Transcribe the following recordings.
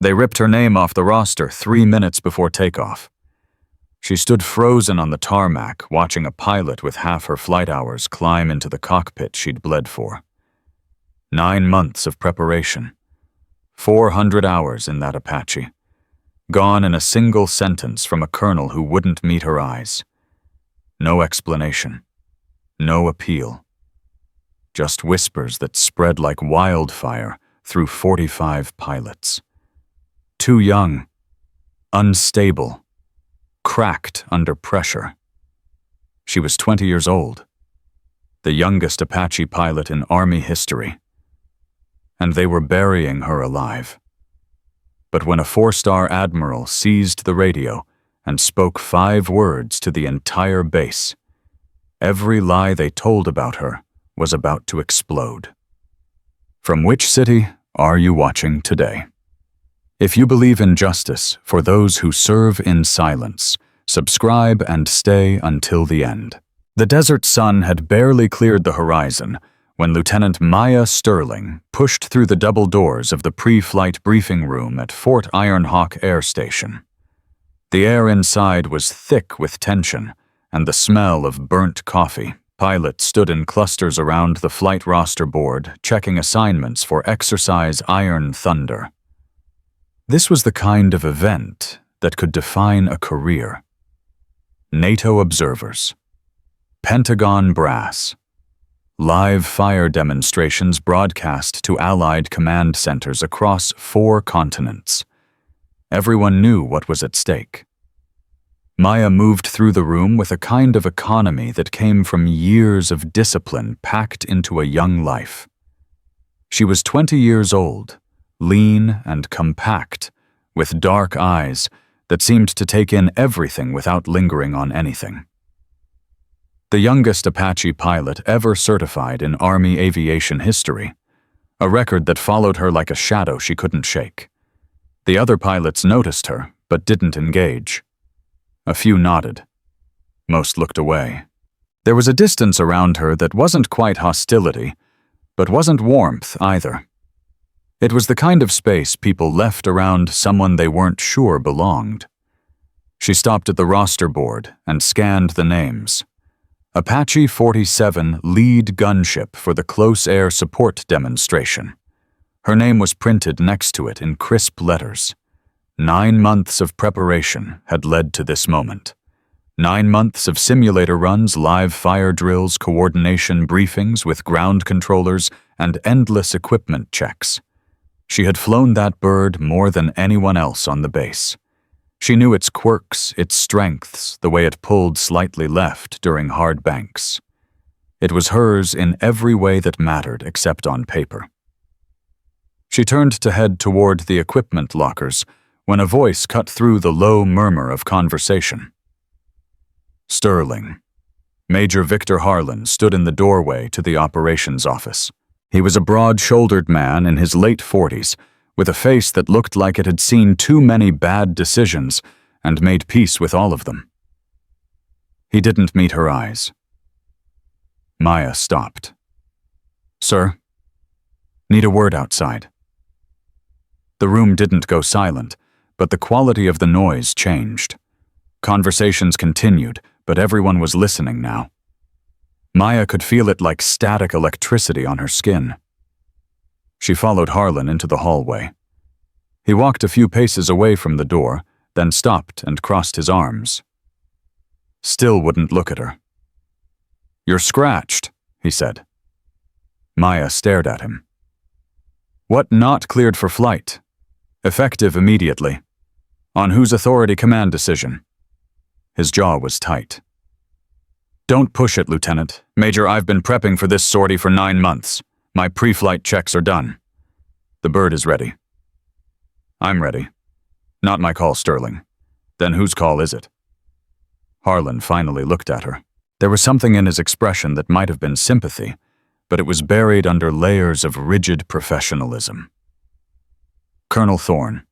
They ripped her name off the roster 3 minutes before takeoff. She stood frozen on the tarmac, watching a pilot with half her flight hours climb into the cockpit she'd bled for. 9 months of preparation. 400 hours in that Apache. Gone in a single sentence from a colonel who wouldn't meet her eyes. No explanation. No appeal. Just whispers that spread like wildfire through 45 pilots. Too young. Unstable. Cracked under pressure. She was 20 years old. The youngest Apache pilot in Army history. And they were burying her alive. But when a 4-star Admiral seized the radio and spoke 5 words to the entire base, every lie they told about her was about to explode. From which city are you watching today? If you believe in justice for those who serve in silence, subscribe and stay until the end. The desert sun had barely cleared the horizon when Lieutenant Maya Sterling pushed through the double doors of the pre-flight briefing room at Fort Ironhawk Air Station. The air inside was thick with tension and the smell of burnt coffee. Pilots stood in clusters around the flight roster board, checking assignments for Exercise Iron Thunder. This was the kind of event that could define a career. NATO observers. Pentagon brass. Live fire demonstrations broadcast to Allied command centers across 4 continents. Everyone knew what was at stake. Maya moved through the room with a kind of economy that came from years of discipline packed into a young life. She was 20 years old, lean and compact, with dark eyes that seemed to take in everything without lingering on anything. The youngest Apache pilot ever certified in Army aviation history, a record that followed her like a shadow she couldn't shake. The other pilots noticed her, but didn't engage. A few nodded. Most looked away. There was a distance around her that wasn't quite hostility, but wasn't warmth either. It was the kind of space people left around someone they weren't sure belonged. She stopped at the roster board and scanned the names. Apache 47 lead gunship for the close air support demonstration. Her name was printed next to it in crisp letters. 9 months of preparation had led to this moment. 9 months of simulator runs, live fire drills, coordination briefings with ground controllers, and endless equipment checks. She had flown that bird more than anyone else on the base. She knew its quirks, its strengths, the way it pulled slightly left during hard banks. It was hers in every way that mattered except on paper. She turned to head toward the equipment lockers when a voice cut through the low murmur of conversation. Sterling. Major Victor Harlan stood in the doorway to the operations office. He was a broad-shouldered man in his late 40s, with a face that looked like it had seen too many bad decisions and made peace with all of them. He didn't meet her eyes. Maya stopped. "Sir, need a word outside." The room didn't go silent, but the quality of the noise changed. Conversations continued, but everyone was listening now. Maya could feel it like static electricity on her skin. She followed Harlan into the hallway. He walked a few paces away from the door, then stopped and crossed his arms. Still wouldn't look at her. "You're scratched," he said. Maya stared at him. "What not cleared for flight? Effective immediately. On whose authority command decision?" His jaw was tight. "Don't push it, Lieutenant. Major, I've been prepping for this sortie for 9 months. My pre-flight checks are done. The bird is ready." "I'm ready." "Not my call, Sterling." "Then whose call is it?" Harlan finally looked at her. There was something in his expression that might have been sympathy, but it was buried under layers of rigid professionalism. "Colonel Thorne.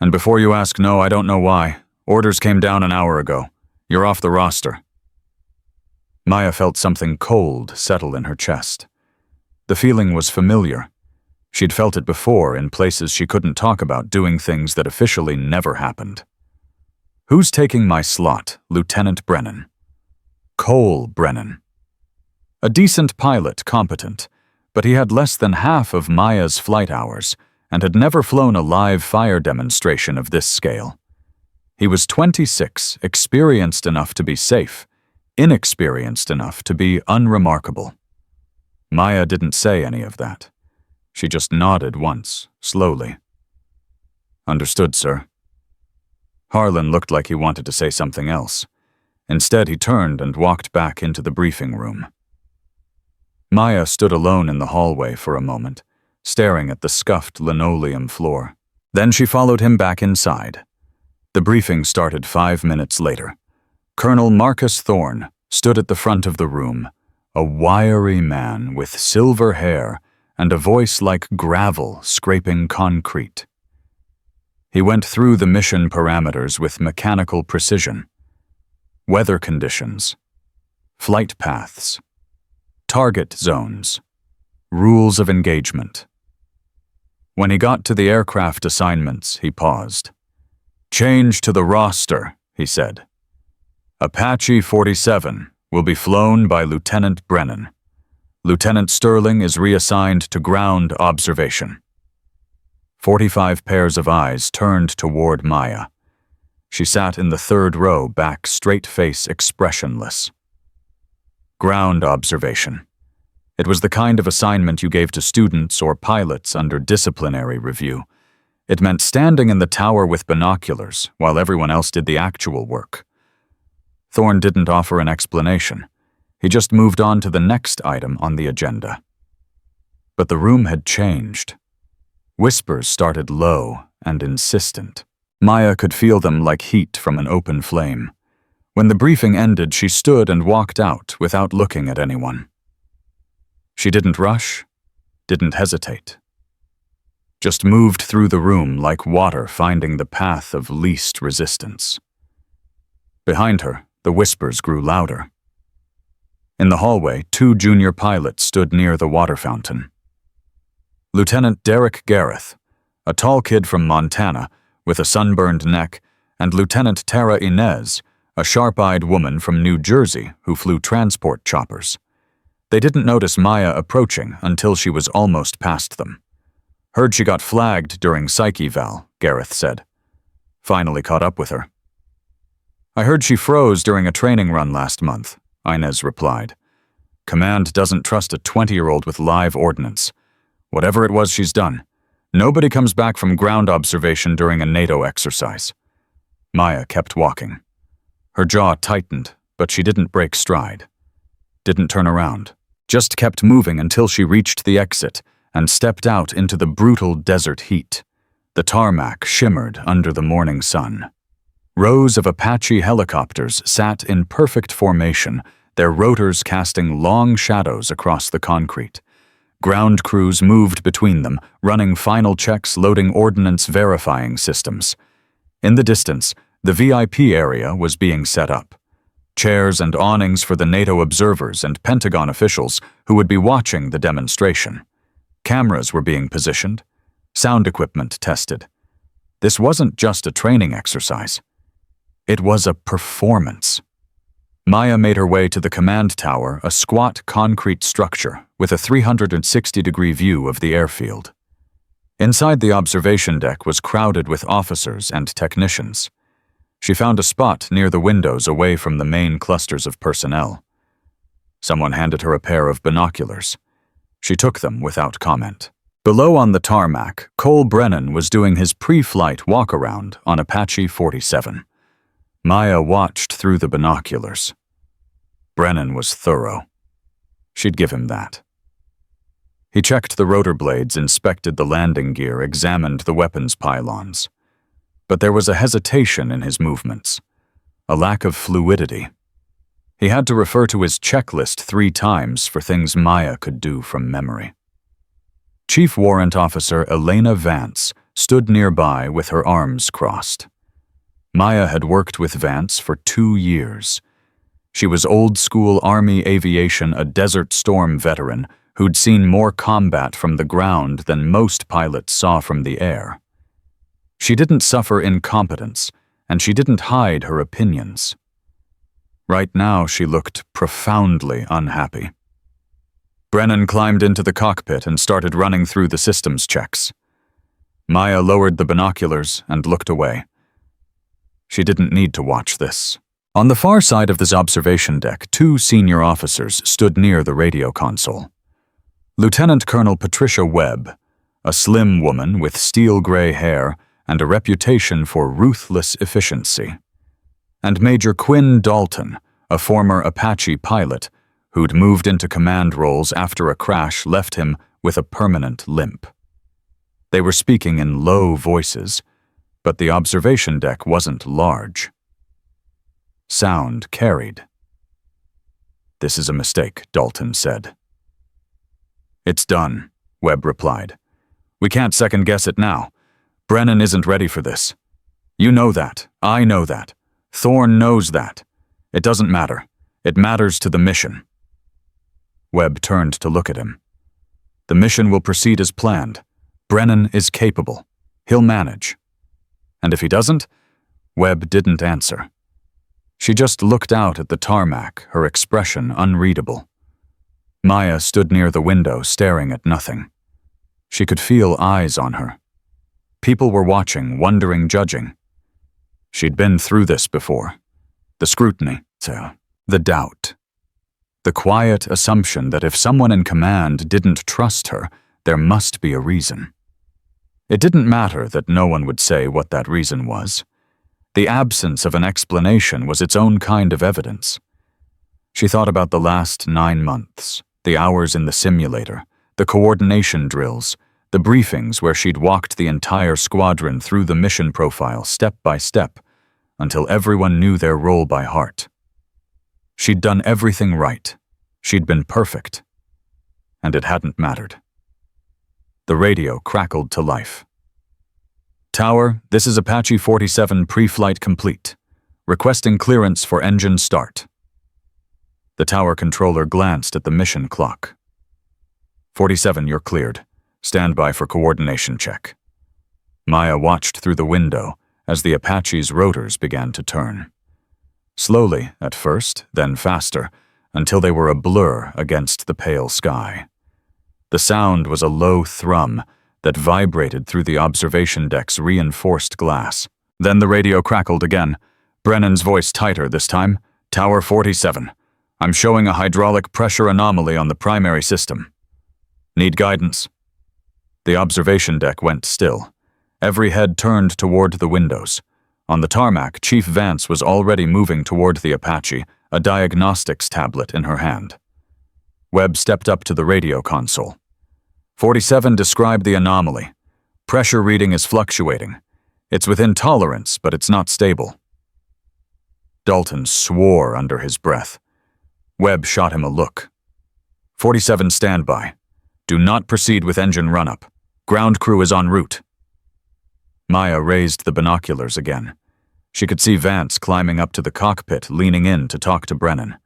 And before you ask, no, I don't know why. Orders came down an hour ago. You're off the roster." Maya felt something cold settle in her chest. The feeling was familiar. She'd felt it before in places she couldn't talk about, doing things that officially never happened. "Who's taking my slot?" Lieutenant Brennan. Cole Brennan. A decent pilot, competent, but he had less than half of Maya's flight hours and had never flown a live fire demonstration of this scale. He was 26, experienced enough to be safe, inexperienced enough to be unremarkable. Maya didn't say any of that. She just nodded once, slowly. "Understood, sir." Harlan looked like he wanted to say something else. Instead, he turned and walked back into the briefing room. Maya stood alone in the hallway for a moment, staring at the scuffed linoleum floor. Then she followed him back inside. The briefing started 5 minutes later. Colonel Marcus Thorne stood at the front of the room, a wiry man with silver hair and a voice like gravel scraping concrete. He went through the mission parameters with mechanical precision. Weather conditions, flight paths, target zones, rules of engagement. When he got to the aircraft assignments, he paused. "Change to the roster," he said. "Apache 47 will be flown by Lieutenant Brennan. Lieutenant Sterling is reassigned to ground observation." 45 pairs of eyes turned toward Maya. She sat in the third row, back, straight-face, expressionless. Ground observation. It was the kind of assignment you gave to students or pilots under disciplinary review. It meant standing in the tower with binoculars while everyone else did the actual work. Thorne didn't offer an explanation. He just moved on to the next item on the agenda. But the room had changed. Whispers started low and insistent. Maya could feel them like heat from an open flame. When the briefing ended, she stood and walked out without looking at anyone. She didn't rush, didn't hesitate. Just moved through the room like water finding the path of least resistance. Behind her, the whispers grew louder. In the hallway, 2 junior pilots stood near the water fountain. Lieutenant Derek Gareth, a tall kid from Montana with a sunburned neck, and Lieutenant Tara Inez, a sharp-eyed woman from New Jersey who flew transport choppers. They didn't notice Maya approaching until she was almost past them. "Heard she got flagged during psych eval," Gareth said. "Finally caught up with her." "I heard she froze during a training run last month," Inez replied. "Command doesn't trust a 20-year-old with live ordnance. Whatever it was she's done, nobody comes back from ground observation during a NATO exercise." Maya kept walking. Her jaw tightened, but she didn't break stride. Didn't turn around. Just kept moving until she reached the exit and stepped out into the brutal desert heat. The tarmac shimmered under the morning sun. Rows of Apache helicopters sat in perfect formation, their rotors casting long shadows across the concrete. Ground crews moved between them, running final checks, loading ordnance verifying systems. In the distance, the VIP area was being set up. Chairs and awnings for the NATO observers and Pentagon officials who would be watching the demonstration. Cameras were being positioned, sound equipment tested. This wasn't just a training exercise. It was a performance. Maya made her way to the command tower, a squat concrete structure with a 360-degree view of the airfield. Inside the observation deck was crowded with officers and technicians. She found a spot near the windows away from the main clusters of personnel. Someone handed her a pair of binoculars. She took them without comment. Below on the tarmac, Cole Brennan was doing his pre-flight walk-around on Apache 47. Maya watched through the binoculars. Brennan was thorough. She'd give him that. He checked the rotor blades, inspected the landing gear, examined the weapons pylons. But there was a hesitation in his movements, a lack of fluidity. He had to refer to his checklist 3 times for things Maya could do from memory. Chief Warrant Officer Elena Vance stood nearby with her arms crossed. Maya had worked with Vance for 2 years. She was old-school Army aviation, a Desert Storm veteran who'd seen more combat from the ground than most pilots saw from the air. She didn't suffer incompetence, and she didn't hide her opinions. Right now, she looked profoundly unhappy. Brennan climbed into the cockpit and started running through the systems checks. Maya lowered the binoculars and looked away. She didn't need to watch this. On the far side of this observation deck, 2 senior officers stood near the radio console. Lieutenant Colonel Patricia Webb, a slim woman with steel-gray hair and a reputation for ruthless efficiency, and Major Quinn Dalton, a former Apache pilot who'd moved into command roles after a crash left him with a permanent limp. They were speaking in low voices, but the observation deck wasn't large. Sound carried. "This is a mistake," Dalton said. "It's done," Webb replied. "We can't second-guess it now. Brennan isn't ready for this. You know that. I know that. Thorne knows that. It doesn't matter. It matters to the mission." Webb turned to look at him. "The mission will proceed as planned. Brennan is capable. He'll manage." "And if he doesn't?" Webb didn't answer. She just looked out at the tarmac, her expression unreadable. Maya stood near the window, staring at nothing. She could feel eyes on her. People were watching, wondering, judging. She'd been through this before. The scrutiny, the doubt. The quiet assumption that if someone in command didn't trust her, there must be a reason. It didn't matter that no one would say what that reason was. The absence of an explanation was its own kind of evidence. She thought about the last 9 months, the hours in the simulator, the coordination drills, the briefings where she'd walked the entire squadron through the mission profile step by step until everyone knew their role by heart. She'd done everything right. She'd been perfect. And it hadn't mattered. The radio crackled to life. "Tower, this is Apache 47 pre-flight complete. Requesting clearance for engine start." The tower controller glanced at the mission clock. 47, you're cleared. Stand by for coordination check." Maya watched through the window as the Apache's rotors began to turn. Slowly at first, then faster, until they were a blur against the pale sky. The sound was a low thrum that vibrated through the observation deck's reinforced glass. Then the radio crackled again, Brennan's voice tighter this time. "Tower 47. I'm showing a hydraulic pressure anomaly on the primary system. Need guidance." The observation deck went still. Every head turned toward the windows. On the tarmac, Chief Vance was already moving toward the Apache, a diagnostics tablet in her hand. Webb stepped up to the radio console. 47 described the anomaly. Pressure reading is fluctuating. It's within tolerance, but it's not stable. Dalton swore under his breath. Webb shot him a look. 47 standby. Do not proceed with engine run-up. Ground crew is en route. Maya raised the binoculars again. She could see Vance climbing up to the cockpit, leaning in to talk to Brennan.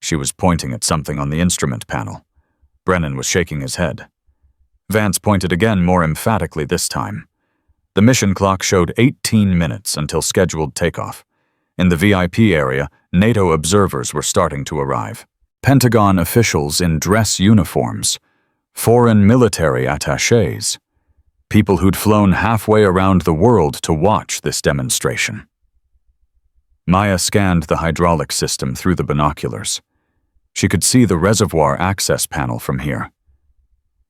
She was pointing at something on the instrument panel. Brennan was shaking his head. Vance pointed again, more emphatically this time. The mission clock showed 18 minutes until scheduled takeoff. In the VIP area, NATO observers were starting to arrive. Pentagon officials in dress uniforms, foreign military attachés, people who'd flown halfway around the world to watch this demonstration. Maya scanned the hydraulic system through the binoculars. She could see the reservoir access panel from here.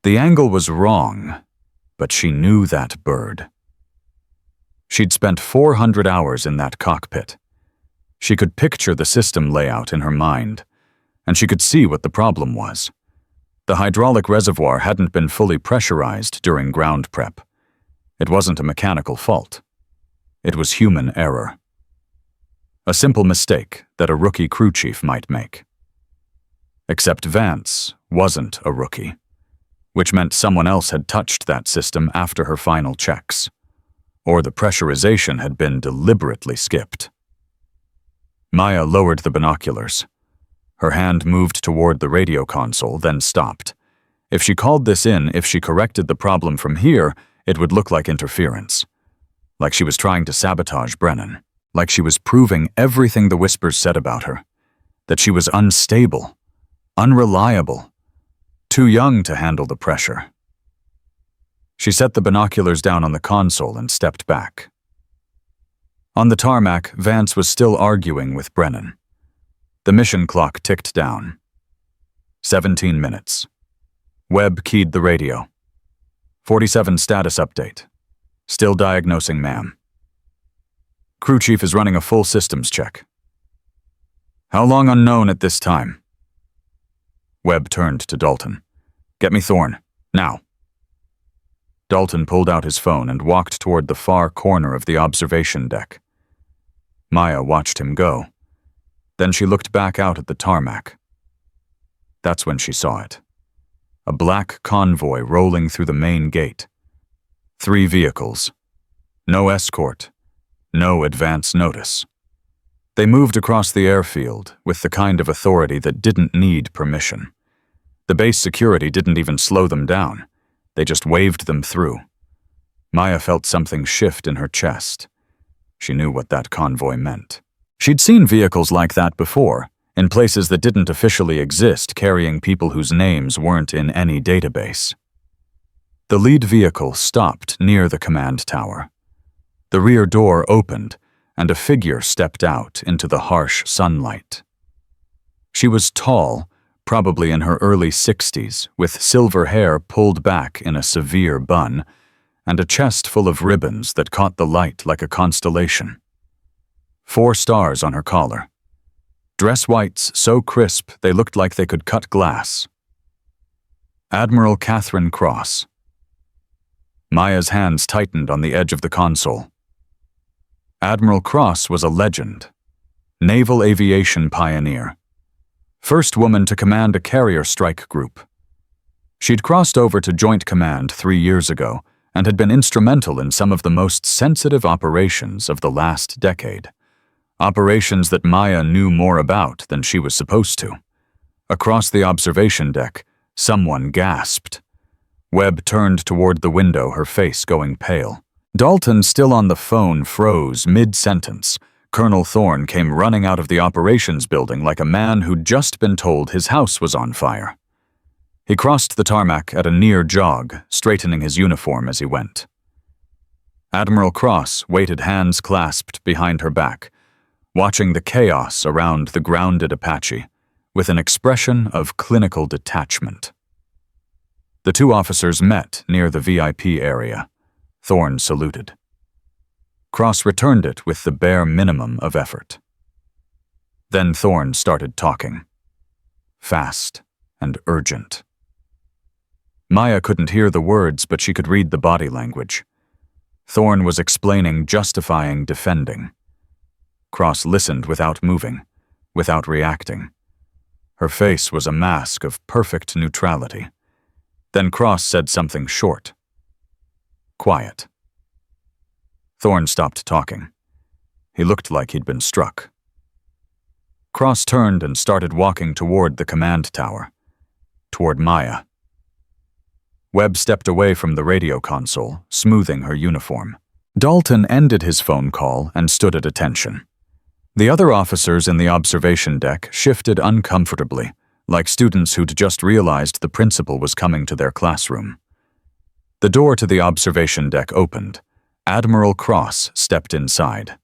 The angle was wrong, but she knew that bird. She'd spent 400 hours in that cockpit. She could picture the system layout in her mind, and she could see what the problem was. The hydraulic reservoir hadn't been fully pressurized during ground prep. It wasn't a mechanical fault. It was human error. A simple mistake that a rookie crew chief might make. Except Vance wasn't a rookie, which meant someone else had touched that system after her final checks, or the pressurization had been deliberately skipped. Maya lowered the binoculars. Her hand moved toward the radio console, then stopped. If she called this in, if she corrected the problem from here, it would look like interference. Like she was trying to sabotage Brennan. Like she was proving everything the whispers said about her. That she was unstable, unreliable, too young to handle the pressure. She set the binoculars down on the console and stepped back. On the tarmac, Vance was still arguing with Brennan. The mission clock ticked down. 17 minutes. Webb keyed the radio. 47 status update. Still diagnosing, ma'am. Crew chief is running a full systems check. How long unknown at this time? Webb turned to Dalton. Get me Thorne, now. Dalton pulled out his phone and walked toward the far corner of the observation deck. Maya watched him go. Then she looked back out at the tarmac. That's when she saw it. A black convoy rolling through the main gate. 3 vehicles. No escort. No advance notice. They moved across the airfield with the kind of authority that didn't need permission. The base security didn't even slow them down. They just waved them through. Maya felt something shift in her chest. She knew what that convoy meant. She'd seen vehicles like that before, in places that didn't officially exist, carrying people whose names weren't in any database. The lead vehicle stopped near the command tower. The rear door opened, and a figure stepped out into the harsh sunlight. She was tall, probably in her early 60s, with silver hair pulled back in a severe bun, and a chest full of ribbons that caught the light like a constellation. 4 stars on her collar. Dress whites so crisp they looked like they could cut glass. Admiral Catherine Cross. Maya's hands tightened on the edge of the console. Admiral Cross was a legend. Naval aviation pioneer. First woman to command a carrier strike group. She'd crossed over to Joint Command 3 years ago and had been instrumental in some of the most sensitive operations of the last decade. Operations that Maya knew more about than she was supposed to. Across the observation deck, someone gasped. Webb turned toward the window, her face going pale. Dalton, still on the phone, froze mid-sentence. Colonel Thorne came running out of the operations building like a man who'd just been told his house was on fire. He crossed the tarmac at a near jog, straightening his uniform as he went. Admiral Cross waited, hands clasped behind her back, watching the chaos around the grounded Apache with an expression of clinical detachment. The 2 officers met near the VIP area. Thorne saluted. Cross returned it with the bare minimum of effort. Then Thorne started talking. Fast and urgent. Maya couldn't hear the words, but she could read the body language. Thorne was explaining, justifying, defending. Cross listened without moving, without reacting. Her face was a mask of perfect neutrality. Then Cross said something short. Quiet. Thorne stopped talking. He looked like he'd been struck. Cross turned and started walking toward the command tower, toward Maya. Webb stepped away from the radio console, smoothing her uniform. Dalton ended his phone call and stood at attention. The other officers in the observation deck shifted uncomfortably, like students who'd just realized the principal was coming to their classroom. The door to the observation deck opened. Admiral Cross stepped inside.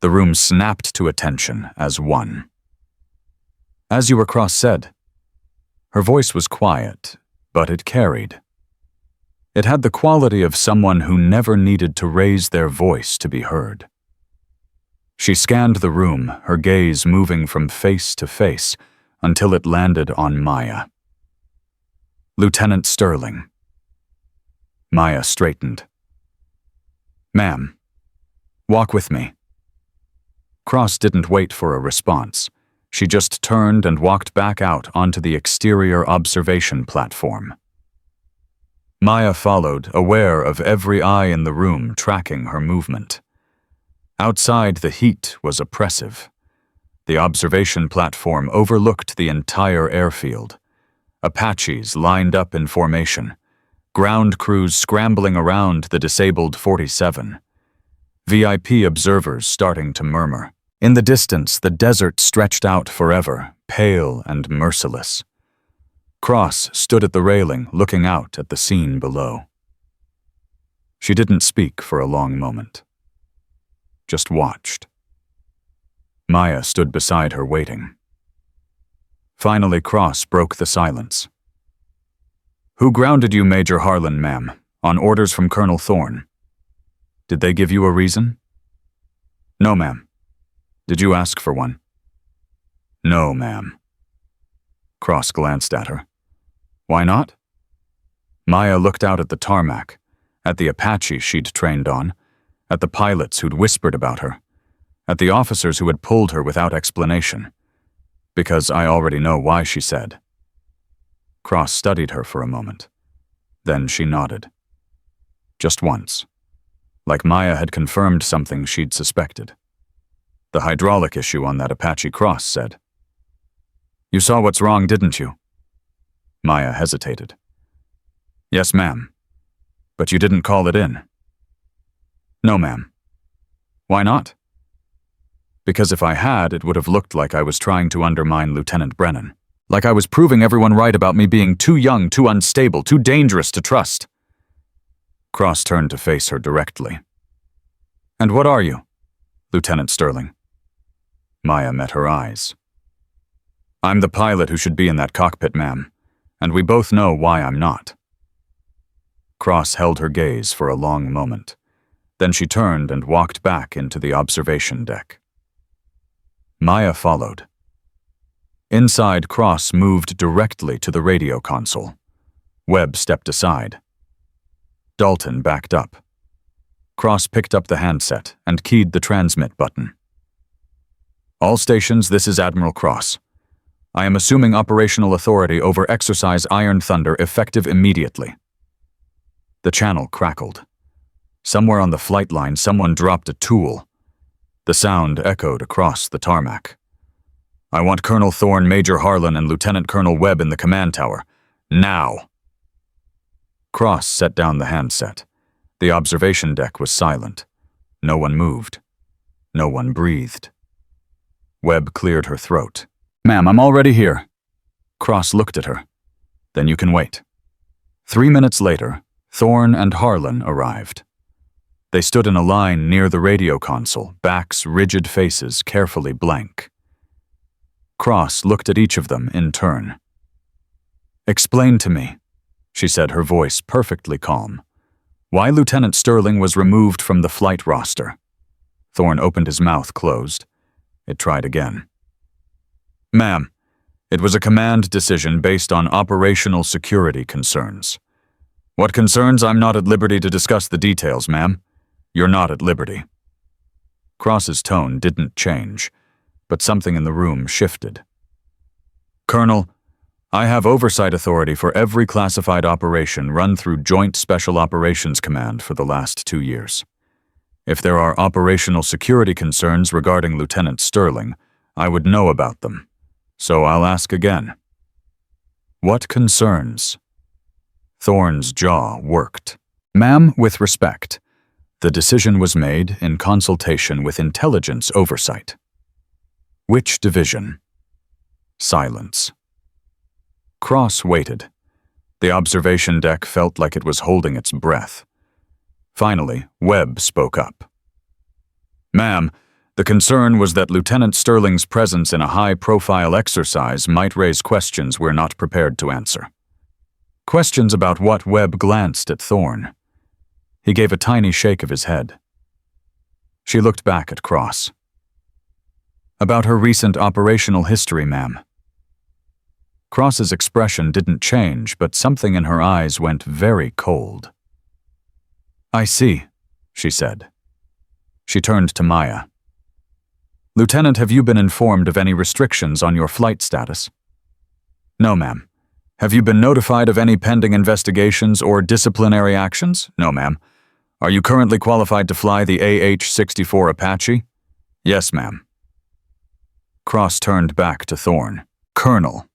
The room snapped to attention as one. As you, Cross said. Her voice was quiet, but it carried. It had the quality of someone who never needed to raise their voice to be heard. She scanned the room, her gaze moving from face to face until it landed on Maya. Lieutenant Sterling. Maya straightened. Ma'am, walk with me. Cross didn't wait for a response. She just turned and walked back out onto the exterior observation platform. Maya followed, aware of every eye in the room tracking her movement. Outside, the heat was oppressive. The observation platform overlooked the entire airfield. Apaches lined up in formation, ground crews scrambling around the disabled 47. VIP observers starting to murmur. In the distance, the desert stretched out forever, pale and merciless. Cross stood at the railing, looking out at the scene below. She didn't speak for a long moment. Just watched. Maya stood beside her, waiting. Finally, Cross broke the silence. "Who grounded you, Major Harlan, ma'am, on orders from Colonel Thorne? Did they give you a reason?" "No, ma'am." "Did you ask for one?" "No, ma'am." Cross glanced at her. "Why not?" Maya looked out at the tarmac, at the Apache she'd trained on, at the pilots who'd whispered about her, at the officers who had pulled her without explanation. "Because I already know why," she said. Cross studied her for a moment. Then she nodded. Just once. Like Maya had confirmed something she'd suspected. "The hydraulic issue on that Apache," Cross said. "You saw what's wrong, didn't you?" Maya hesitated. "Yes, ma'am. But you didn't call it in." "No, ma'am." "Why not?" "Because if I had, it would have looked like I was trying to undermine Lieutenant Brennan. Like I was proving everyone right about me being too young, too unstable, too dangerous to trust." Cross turned to face her directly. "And what are you, Lieutenant Sterling?" Maya met her eyes. "I'm the pilot who should be in that cockpit, ma'am, and we both know why I'm not." Cross held her gaze for a long moment. Then she turned and walked back into the observation deck. Maya followed. Inside, Cross moved directly to the radio console. Webb stepped aside. Dalton backed up. Cross picked up the handset and keyed the transmit button. "All stations, this is Admiral Cross. I am assuming operational authority over Exercise Iron Thunder effective immediately." The channel crackled. Somewhere on the flight line, someone dropped a tool. The sound echoed across the tarmac. "I want Colonel Thorne, Major Harlan, and Lieutenant Colonel Webb in the command tower. Now!" Cross set down the handset. The observation deck was silent. No one moved. No one breathed. Webb cleared her throat. "Ma'am, I'm already here." Cross looked at her. "Then you can wait." 3 minutes later, Thorne and Harlan arrived. They stood in a line near the radio console, backs, rigid faces carefully blank. Cross looked at each of them in turn. "Explain to me," she said, her voice perfectly calm, "why Lieutenant Sterling was removed from the flight roster." Thorne opened his mouth closed. It tried again. "Ma'am, it was a command decision based on operational security concerns. What concerns? I'm not at liberty to discuss the details, ma'am. You're not at liberty." Cross's tone didn't change, but something in the room shifted. "Colonel, I have oversight authority for every classified operation run through Joint Special Operations Command for the last 2 years. If there are operational security concerns regarding Lieutenant Sterling, I would know about them. So I'll ask again. What concerns?" Thorne's jaw worked. "Ma'am, with respect, the decision was made in consultation with intelligence oversight." "Which division?" Silence. Cross waited. The observation deck felt like it was holding its breath. Finally, Webb spoke up. "Ma'am, the concern was that Lieutenant Sterling's presence in a high-profile exercise might raise questions we're not prepared to answer." Questions about what? Webb glanced at Thorne. He gave a tiny shake of his head. She looked back at Cross. "About her recent operational history, ma'am." Cross's expression didn't change, but something in her eyes went very cold. "I see," she said. She turned to Maya. "Lieutenant, have you been informed of any restrictions on your flight status?" "No, ma'am." "Have you been notified of any pending investigations or disciplinary actions?" "No, ma'am." "Are you currently qualified to fly the AH-64 Apache?" "Yes, ma'am." Cross turned back to Thorne. "Colonel."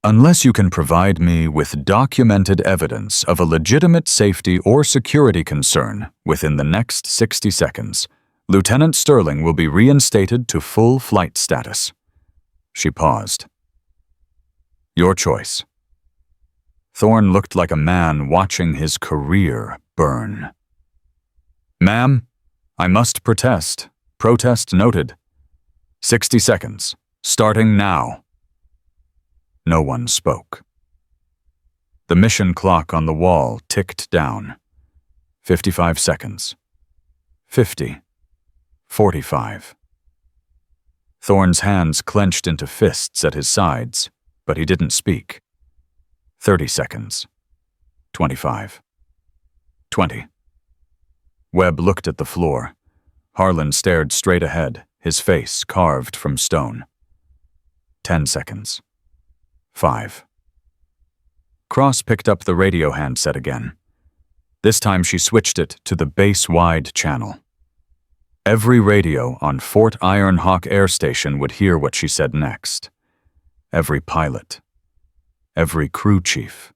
Unless you can provide me with documented evidence of a legitimate safety or security concern within the next 60 seconds, Lieutenant Sterling will be reinstated to full flight status. She paused. Your choice. Thorne looked like a man watching his career burn. Ma'am, I must protest. Protest noted. 60 seconds, starting now. No one spoke. The mission clock on the wall ticked down. 55 seconds. 50. 45. Thorne's hands clenched into fists at his sides, but he didn't speak. 30 seconds. 25. 20. Webb looked at the floor. Harlan stared straight ahead, his face carved from stone. 10 seconds. 5. Cross picked up the radio handset again. This time she switched it to the base-wide channel. Every radio on Fort Iron Hawk Air Station would hear what she said next. Every pilot. Every crew chief.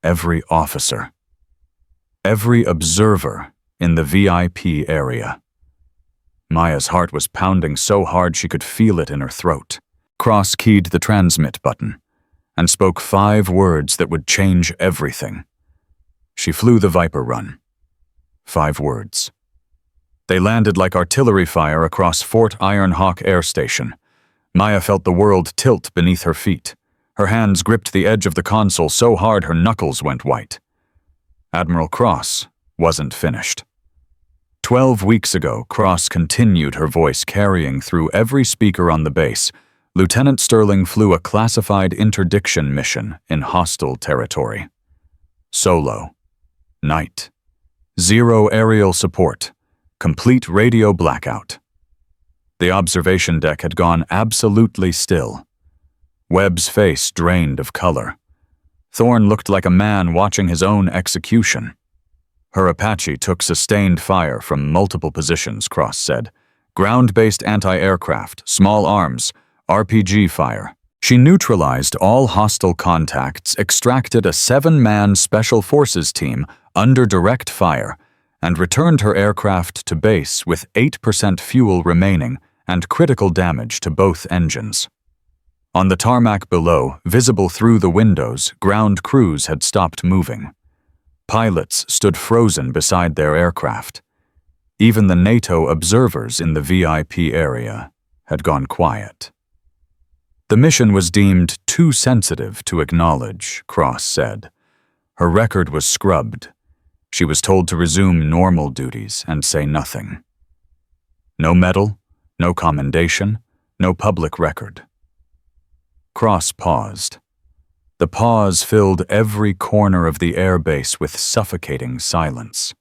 Every officer. Every observer in the VIP area. Maya's heart was pounding so hard she could feel it in her throat. Cross keyed the transmit button and spoke 5 words that would change everything. She flew the Viper run. 5 words. They landed like artillery fire across Fort Iron Hawk Air Station. Maya felt the world tilt beneath her feet. Her hands gripped the edge of the console so hard her knuckles went white. Admiral Cross wasn't finished. 12 weeks ago, Cross continued, her voice carrying through every speaker on the base. Lieutenant Sterling flew a classified interdiction mission in hostile territory. Solo. Night. 0 aerial support. Complete radio blackout. The observation deck had gone absolutely still. Webb's face drained of color. Thorne looked like a man watching his own execution. Her Apache took sustained fire from multiple positions, Cross said. Ground-based anti-aircraft, small arms, RPG fire. She neutralized all hostile contacts, extracted a 7-man special forces team under direct fire, and returned her aircraft to base with 8% fuel remaining and critical damage to both engines. On the tarmac below, visible through the windows, ground crews had stopped moving. Pilots stood frozen beside their aircraft. Even the NATO observers in the VIP area had gone quiet. The mission was deemed too sensitive to acknowledge, Cross said. Her record was scrubbed. She was told to resume normal duties and say nothing. No medal, no commendation, no public record. Cross paused. The pause filled every corner of the airbase with suffocating silence.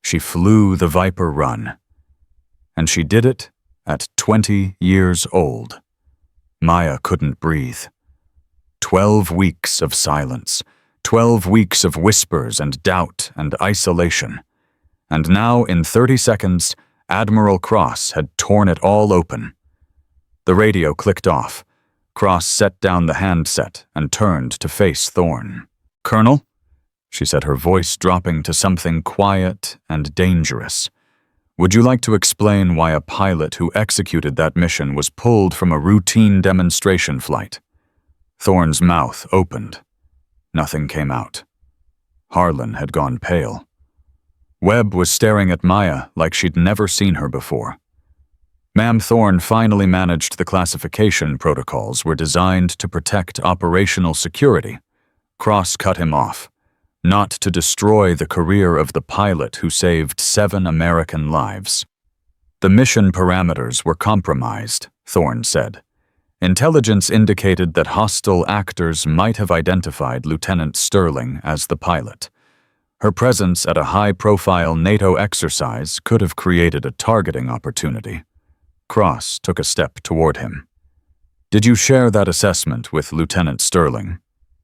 She flew the Viper run, and she did it at 20 years old. Maya couldn't breathe. 12 weeks of silence, 12 weeks of whispers and doubt and isolation. And now, in 30 seconds, Admiral Cross had torn it all open. The radio clicked off. Cross set down the handset and turned to face Thorne. "Colonel?" she said, her voice dropping to something quiet and dangerous. "Would you like to explain why a pilot who executed that mission was pulled from a routine demonstration flight?" Thorne's mouth opened. Nothing came out. Harlan had gone pale. Webb was staring at Maya like she'd never seen her before. Ma'am Thorne finally managed the classification protocols were designed to protect operational security. Cross cut him off. Not to destroy the career of the pilot who saved 7 American lives. The mission parameters were compromised, Thorne said. Intelligence indicated that hostile actors might have identified Lieutenant Sterling as the pilot. Her presence at a high-profile NATO exercise could have created a targeting opportunity. Cross took a step toward him. "Did you share that assessment with Lieutenant Sterling?"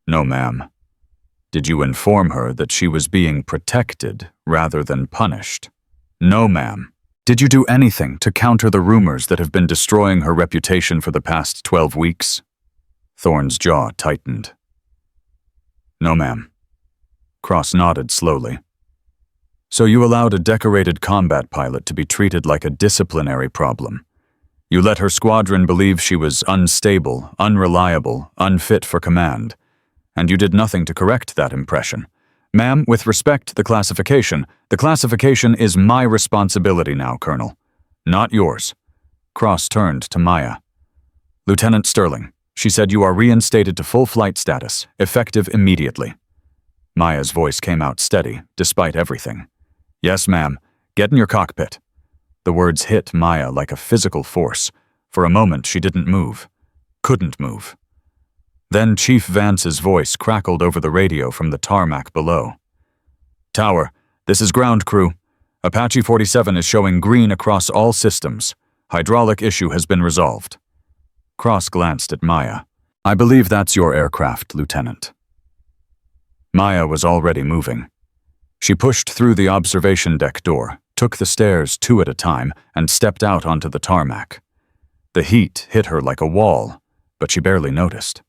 "No, ma'am." "Did you inform her that she was being protected rather than punished?" "No, ma'am." "Did you do anything to counter the rumors that have been destroying her reputation for the past 12 weeks?" Thorne's jaw tightened. No, ma'am. Cross nodded slowly. So you allowed a decorated combat pilot to be treated like a disciplinary problem. You let her squadron believe she was unstable, unreliable, unfit for command, and you did nothing to correct that impression. Ma'am, with respect to the classification is my responsibility now, Colonel, not yours. Cross turned to Maya. Lieutenant Sterling, she said you are reinstated to full flight status, effective immediately. Maya's voice came out steady, despite everything. Yes, ma'am. Get in your cockpit. The words hit Maya like a physical force. For a moment, she didn't move. Couldn't move. Then Chief Vance's voice crackled over the radio from the tarmac below. Tower, this is ground crew. Apache 47 is showing green across all systems. Hydraulic issue has been resolved. Cross glanced at Maya. I believe that's your aircraft, Lieutenant. Maya was already moving. She pushed through the observation deck door, took the stairs 2 at a time, and stepped out onto the tarmac. The heat hit her like a wall, but she barely noticed.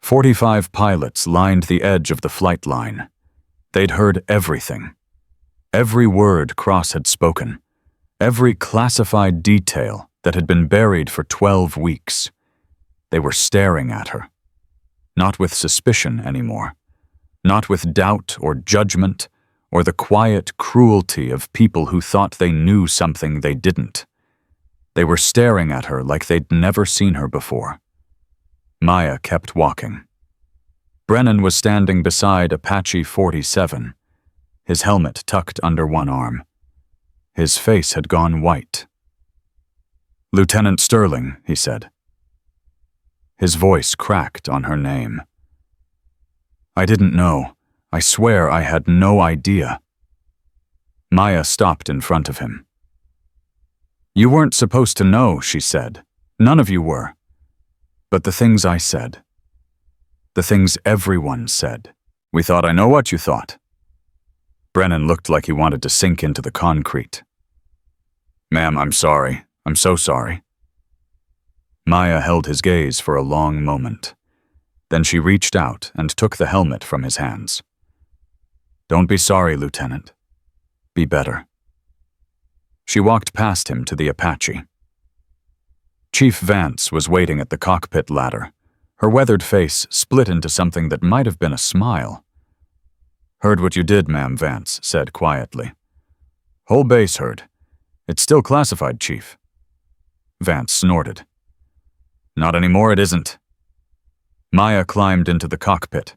45 pilots lined the edge of the flight line. They'd heard everything. Every word Cross had spoken. Every classified detail that had been buried for 12 weeks. They were staring at her. Not with suspicion anymore. Not with doubt or judgment, or the quiet cruelty of people who thought they knew something they didn't. They were staring at her like they'd never seen her before. Maya kept walking. Brennan was standing beside Apache 47, his helmet tucked under one arm. His face had gone white. Lieutenant Sterling, he said. His voice cracked on her name. I didn't know. I swear I had no idea. Maya stopped in front of him. You weren't supposed to know, she said. None of you were. But the things I said. The things everyone said. We thought I know what you thought. Brennan looked like he wanted to sink into the concrete. Ma'am, I'm sorry. I'm so sorry. Maya held his gaze for a long moment. Then she reached out and took the helmet from his hands. Don't be sorry, Lieutenant. Be better. She walked past him to the Apache. Chief Vance was waiting at the cockpit ladder. Her weathered face split into something that might have been a smile. Heard what you did, ma'am, Vance said quietly. Whole base heard. It's still classified, Chief. Vance snorted. Not anymore, it isn't. Maya climbed into the cockpit.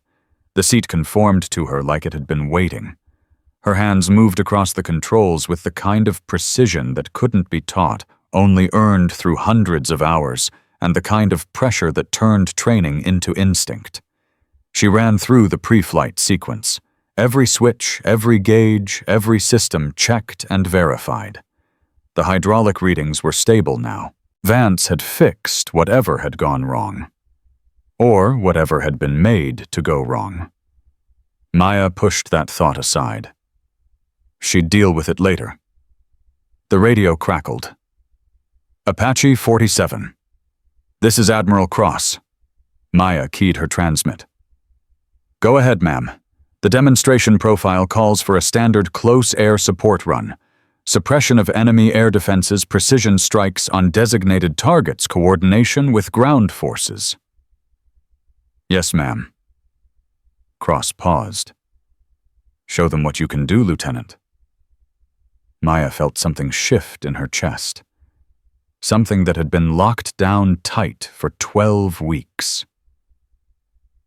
The seat conformed to her like it had been waiting. Her hands moved across the controls with the kind of precision that couldn't be taught, only earned through hundreds of hours, and the kind of pressure that turned training into instinct. She ran through the pre-flight sequence. Every switch, every gauge, every system checked and verified. The hydraulic readings were stable now. Vance had fixed whatever had gone wrong. Or whatever had been made to go wrong. Maya pushed that thought aside. She'd deal with it later. The radio crackled. Apache 47. This is Admiral Cross. Maya keyed her transmit. Go ahead, ma'am. The demonstration profile calls for a standard close air support run. Suppression of enemy air defenses, precision strikes on designated targets, coordination with ground forces. Yes, ma'am. Cross paused. Show them what you can do, Lieutenant. Maya felt something shift in her chest. Something that had been locked down tight for 12 weeks.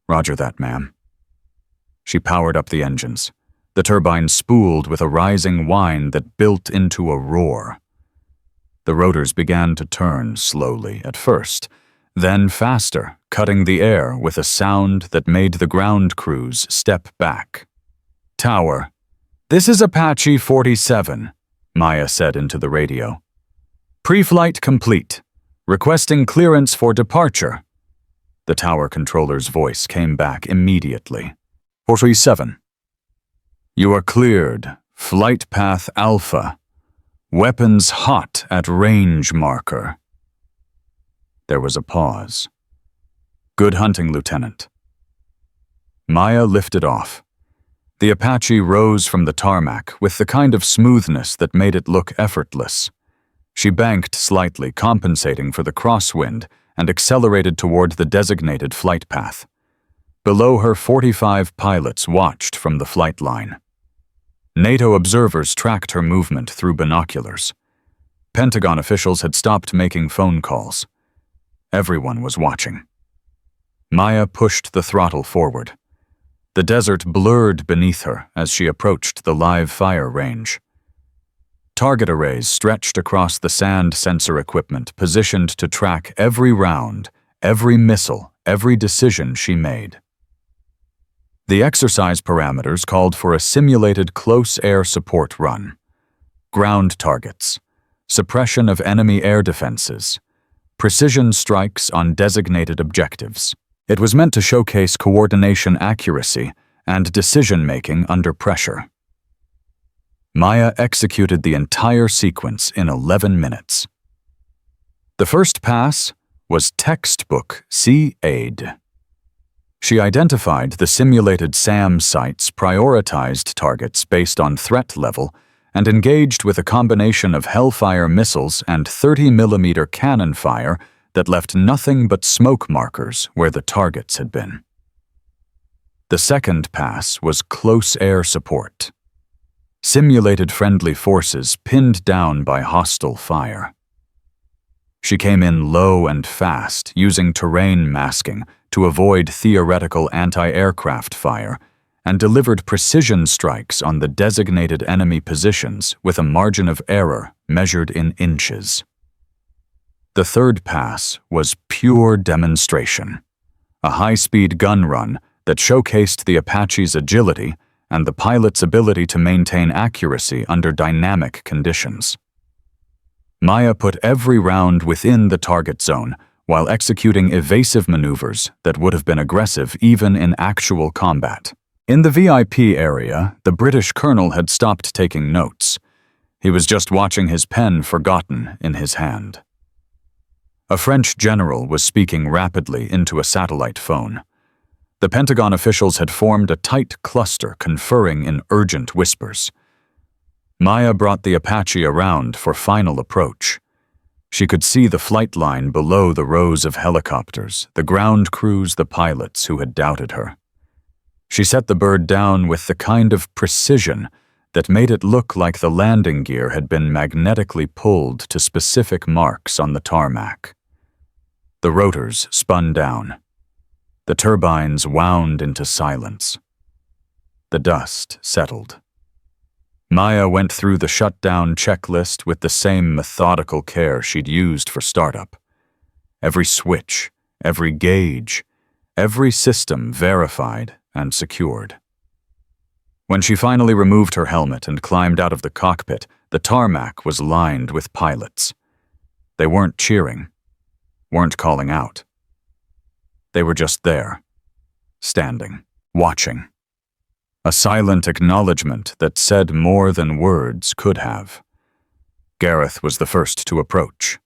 Roger that, ma'am. She powered up the engines. The turbine spooled with a rising whine that built into a roar. The rotors began to turn slowly at first, then faster, cutting the air with a sound that made the ground crews step back. Tower, this is Apache 47, Maya said into the radio. Pre-flight complete. Requesting clearance for departure. The tower controller's voice came back immediately. 47. You are cleared. Flight path Alpha. Weapons hot at range marker. There was a pause. Good hunting, Lieutenant. Maya lifted off. The Apache rose from the tarmac with the kind of smoothness that made it look effortless. She banked slightly, compensating for the crosswind, and accelerated toward the designated flight path. Below her, 45 pilots watched from the flight line. NATO observers tracked her movement through binoculars. Pentagon officials had stopped making phone calls. Everyone was watching. Maya pushed the throttle forward. The desert blurred beneath her as she approached the live fire range. Target arrays stretched across the sand sensor equipment, positioned to track every round, every missile, every decision she made. The exercise parameters called for a simulated close air support run. Ground targets, suppression of enemy air defenses, precision strikes on designated objectives. It was meant to showcase coordination accuracy and decision-making under pressure. Maya executed the entire sequence in 11 minutes. The first pass was textbook C-aid. She identified the simulated SAM sites, prioritized targets based on threat level, and engaged with a combination of Hellfire missiles and 30mm cannon fire that left nothing but smoke markers where the targets had been. The second pass was close air support. Simulated friendly forces pinned down by hostile fire. She came in low and fast, using terrain masking to avoid theoretical anti-aircraft fire, and delivered precision strikes on the designated enemy positions with a margin of error measured in inches. The third pass was pure demonstration, a high-speed gun run that showcased the Apache's agility and the pilot's ability to maintain accuracy under dynamic conditions. Maya put every round within the target zone while executing evasive maneuvers that would have been aggressive even in actual combat. In the VIP area, the British colonel had stopped taking notes. He was just watching his pen forgotten in his hand. A French general was speaking rapidly into a satellite phone. The Pentagon officials had formed a tight cluster, conferring in urgent whispers. Maya brought the Apache around for final approach. She could see the flight line below the rows of helicopters, the ground crews, the pilots who had doubted her. She set the bird down with the kind of precision that made it look like the landing gear had been magnetically pulled to specific marks on the tarmac. The rotors spun down. The turbines wound into silence. The dust settled. Maya went through the shutdown checklist with the same methodical care she'd used for startup. Every switch, every gauge, every system verified and secured. When she finally removed her helmet and climbed out of the cockpit, the tarmac was lined with pilots. They weren't cheering, weren't calling out. They were just there, standing, watching. A silent acknowledgement that said more than words could have. Gareth was the first to approach.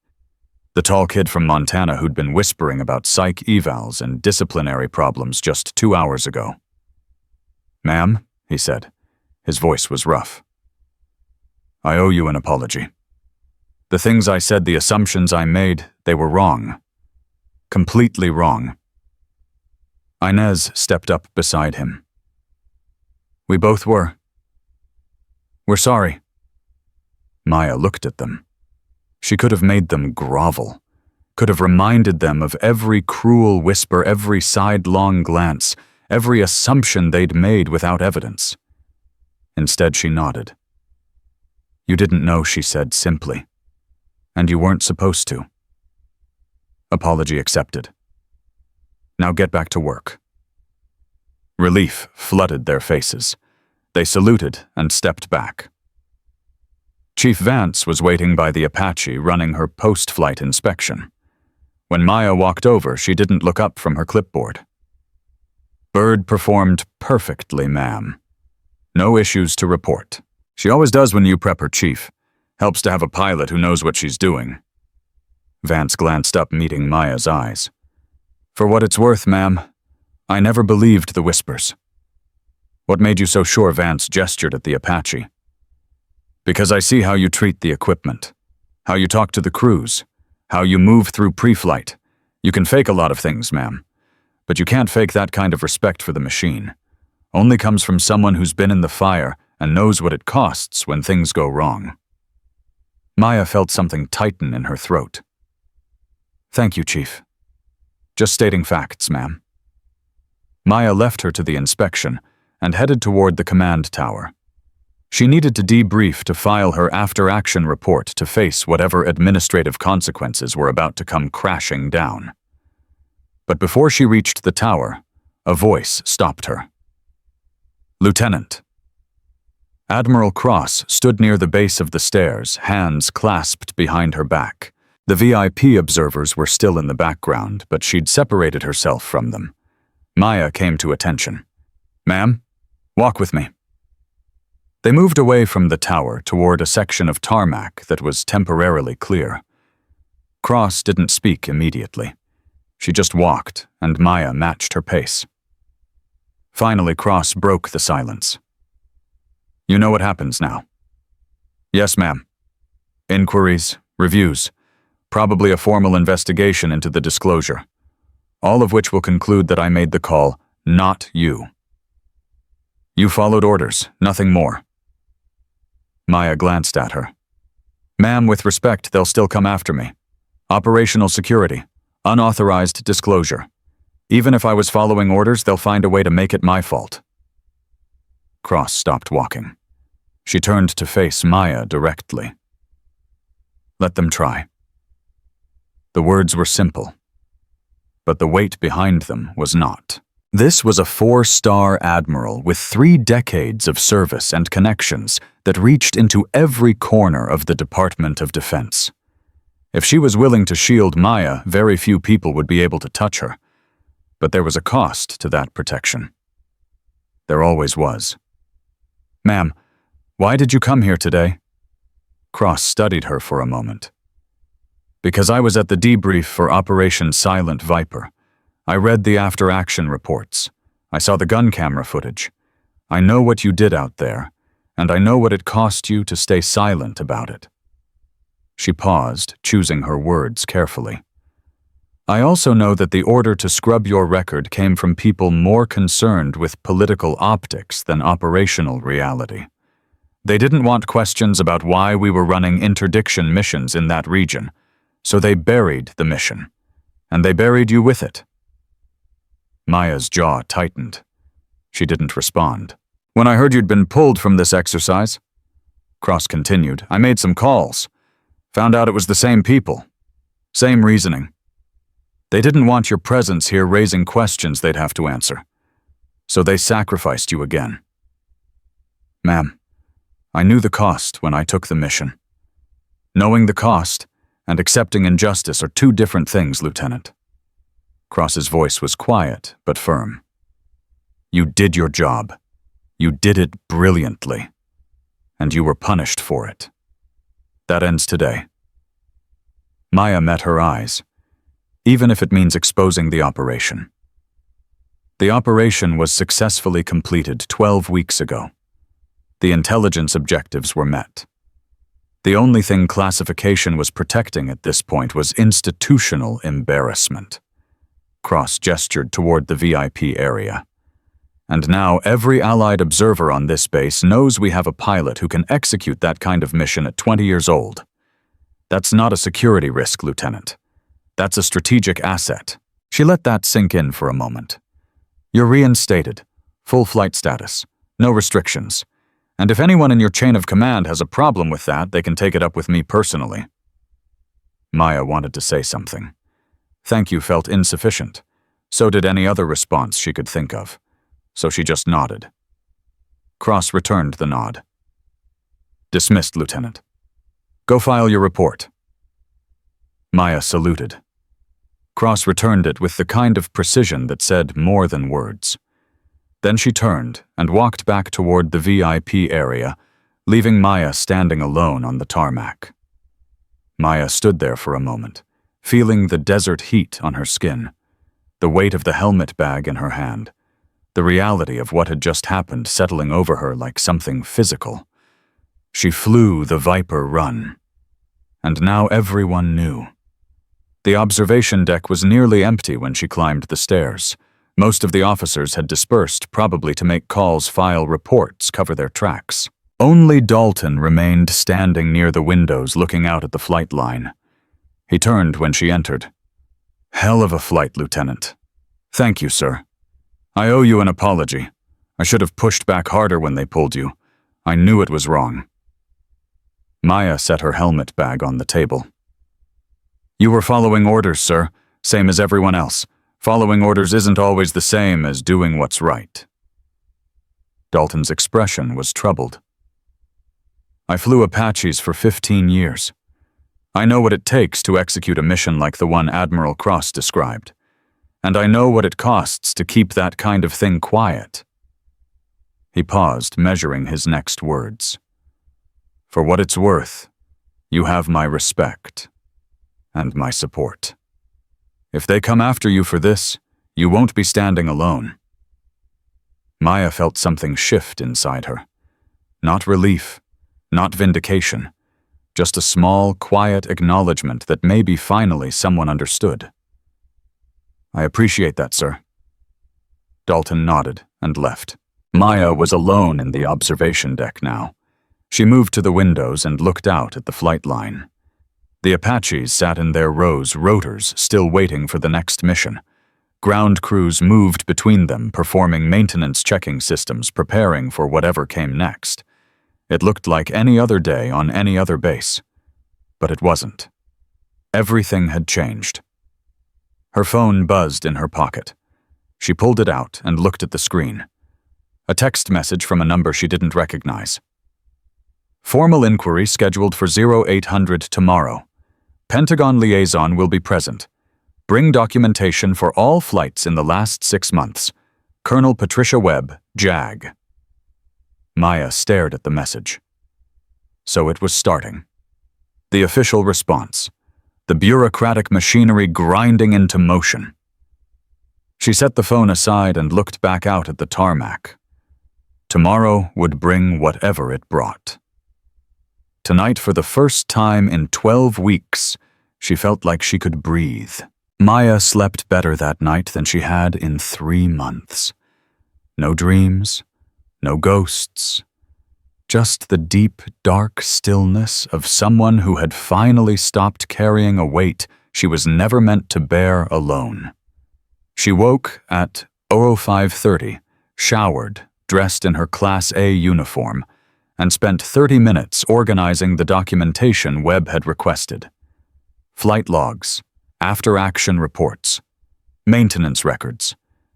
The tall kid from Montana who'd been whispering about psych evals and disciplinary problems just 2 hours ago. "Ma'am," he said. His voice was rough. "I owe you an apology. The things I said, the assumptions I made, they were wrong. Completely wrong." Inez stepped up beside him. "We both were. We're sorry." Maya looked at them. She could have made them grovel, could have reminded them of every cruel whisper, every sidelong glance, every assumption they'd made without evidence. Instead, she nodded. "You didn't know," she said simply, "and you weren't supposed to." Apology accepted. "Now get back to work." Relief flooded their faces. They saluted and stepped back. Chief Vance was waiting by the Apache, running her post-flight inspection. When Maya walked over, she didn't look up from her clipboard. "Bird performed perfectly, ma'am. No issues to report. She always does when you prep her, Chief. Helps to have a pilot who knows what she's doing." Vance glanced up, meeting Maya's eyes. For what it's worth, ma'am, I never believed the whispers. What made you so sure Vance gestured at the Apache? Because I see how you treat the equipment, how you talk to the crews, how you move through pre-flight. You can fake a lot of things, ma'am, but you can't fake that kind of respect for the machine. Only comes from someone who's been in the fire and knows what it costs when things go wrong. Maya felt something tighten in her throat. Thank you, Chief. Just stating facts, ma'am. Maya left her to the inspection and headed toward the command tower. She needed to debrief to file her after-action report to face whatever administrative consequences were about to come crashing down. But before she reached the tower, a voice stopped her. Lieutenant. Admiral Cross stood near the base of the stairs, hands clasped behind her back. The VIP observers were still in the background, but she'd separated herself from them. Maya came to attention. Ma'am, walk with me. They moved away from the tower toward a section of tarmac that was temporarily clear. Cross didn't speak immediately. She just walked, and Maya matched her pace. Finally, Cross broke the silence. You know what happens now? Yes, ma'am. Inquiries, reviews, probably a formal investigation into the disclosure, all of which will conclude that I made the call, not you. You followed orders, nothing more. Maya glanced at her. Ma'am, with respect, they'll still come after me. Operational security, unauthorized disclosure. Even if I was following orders, they'll find a way to make it my fault. Cross stopped walking. She turned to face Maya directly. Let them try. The words were simple, but the weight behind them was not. This was a 4-star admiral with 3 decades of service and connections that reached into every corner of the Department of Defense. If she was willing to shield Maya, very few people would be able to touch her. But there was a cost to that protection. There always was. Ma'am, why did you come here today? Cross studied her for a moment. Because I was at the debrief for Operation Silent Viper. I read the after-action reports. I saw the gun camera footage. I know what you did out there, and I know what it cost you to stay silent about it. She paused, choosing her words carefully. I also know that the order to scrub your record came from people more concerned with political optics than operational reality. They didn't want questions about why we were running interdiction missions in that region, so they buried the mission, and they buried you with it. Maya's jaw tightened. She didn't respond. When I heard you'd been pulled from this exercise, Cross continued, I made some calls. Found out it was the same people. Same reasoning. They didn't want your presence here raising questions they'd have to answer. So they sacrificed you again. Ma'am, I knew the cost when I took the mission. Knowing the cost and accepting injustice are 2 different things, Lieutenant. Cross's voice was quiet but firm. You did your job. You did it brilliantly. And you were punished for it. That ends today. Maya met her eyes, even if it means exposing the operation. The operation was successfully completed 12 weeks ago. The intelligence objectives were met. The only thing classification was protecting at this point was institutional embarrassment. Cross gestured toward the VIP area. And now every Allied observer on this base knows we have a pilot who can execute that kind of mission at 20 years old. That's not a security risk, Lieutenant. That's a strategic asset. She let that sink in for a moment. You're reinstated, full flight status, no restrictions. And if anyone in your chain of command has a problem with that, they can take it up with me personally. Maya wanted to say something. Thank you felt insufficient. So did any other response she could think of. So she just nodded. Cross returned the nod. Dismissed, Lieutenant. Go file your report. Maya saluted. Cross returned it with the kind of precision that said more than words. Then she turned and walked back toward the VIP area, leaving Maya standing alone on the tarmac. Maya stood there for a moment, feeling the desert heat on her skin. the weight of the helmet bag in her hand, the reality of what had just happened settling over her like something physical. She flew the Viper run. And now everyone knew. The observation deck was nearly empty when she climbed the stairs. Most of the officers had dispersed, probably to make calls, file reports, cover their tracks. Only Dalton remained standing near the windows looking out at the flight line. He turned when she entered. "Hell of a flight, Lieutenant." "Thank you, sir. I owe you an apology. I should have pushed back harder when they pulled you. I knew it was wrong." Maya set her helmet bag on the table. "You were following orders, sir, same as everyone else. Following orders isn't always the same as doing what's right." Dalton's expression was troubled. "I flew Apaches for 15 years. I know what it takes to execute a mission like the one Admiral Cross described. And I know what it costs to keep that kind of thing quiet." He paused, measuring his next words. "For what it's worth, you have my respect and my support. If they come after you for this, you won't be standing alone." Maya felt something shift inside her. Not relief, not vindication, just a small, quiet acknowledgement that maybe finally someone understood. "I appreciate that, sir." Dalton nodded and left. Maya was alone in the observation deck now. She moved to the windows and looked out at the flight line. The Apaches sat in their rows, rotors, still waiting for the next mission. Ground crews moved between them, performing maintenance checking systems, preparing for whatever came next. It looked like any other day on any other base. But it wasn't. Everything had changed. Her phone buzzed in her pocket. She pulled it out and looked at the screen. A text message from a number she didn't recognize. "Formal inquiry scheduled for 0800 tomorrow. Pentagon liaison will be present. Bring documentation for all flights in the last 6 months. Colonel Patricia Webb, JAG." Maya stared at the message. So it was starting. The official response. The bureaucratic machinery grinding into motion. She set the phone aside and looked back out at the tarmac. Tomorrow would bring whatever it brought. Tonight, for the first time in 12 weeks, she felt like she could breathe. Maya slept better that night than she had in 3 months. No dreams, no ghosts. Just the deep, dark stillness of someone who had finally stopped carrying a weight she was never meant to bear alone. She woke at 05:30, showered, dressed in her Class A uniform, and spent 30 minutes organizing the documentation Webb had requested. Flight logs, after-action reports, maintenance records,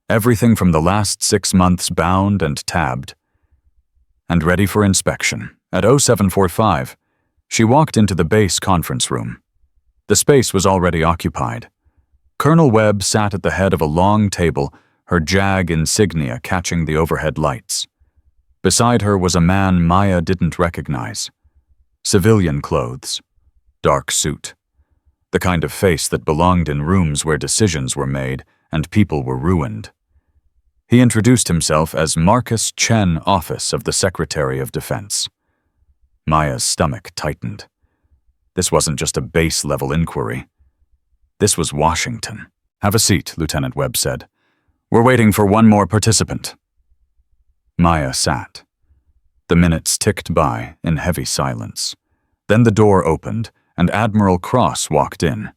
everything from the last 6 months bound and tabbed, and ready for inspection. At 0745, she walked into the base conference room. The space was already occupied. Colonel Webb sat at the head of a long table, her JAG insignia catching the overhead lights. Beside her was a man Maya didn't recognize. Civilian clothes, dark suit. The kind of face that belonged in rooms where decisions were made and people were ruined. He introduced himself as Marcus Chen, Office of the Secretary of Defense. Maya's stomach tightened. This wasn't just a base-level inquiry. This was Washington. "Have a seat," Lieutenant Webb said. "We're waiting for one more participant." Maya sat. The minutes ticked by in heavy silence. Then the door opened, and Admiral Cross walked in.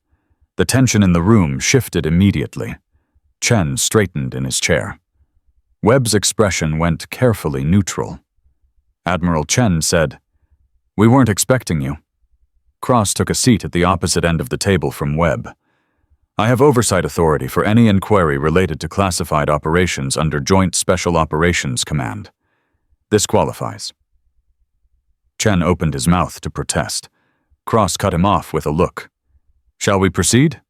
The tension in the room shifted immediately. Chen straightened in his chair. Webb's expression went carefully neutral. Admiral Chen said, "We weren't expecting you." Cross took a seat at the opposite end of the table from Webb. "I have oversight authority for any inquiry related to classified operations under Joint Special Operations Command. This qualifies." Chen opened his mouth to protest. Cross cut him off with a look. "Shall we proceed?"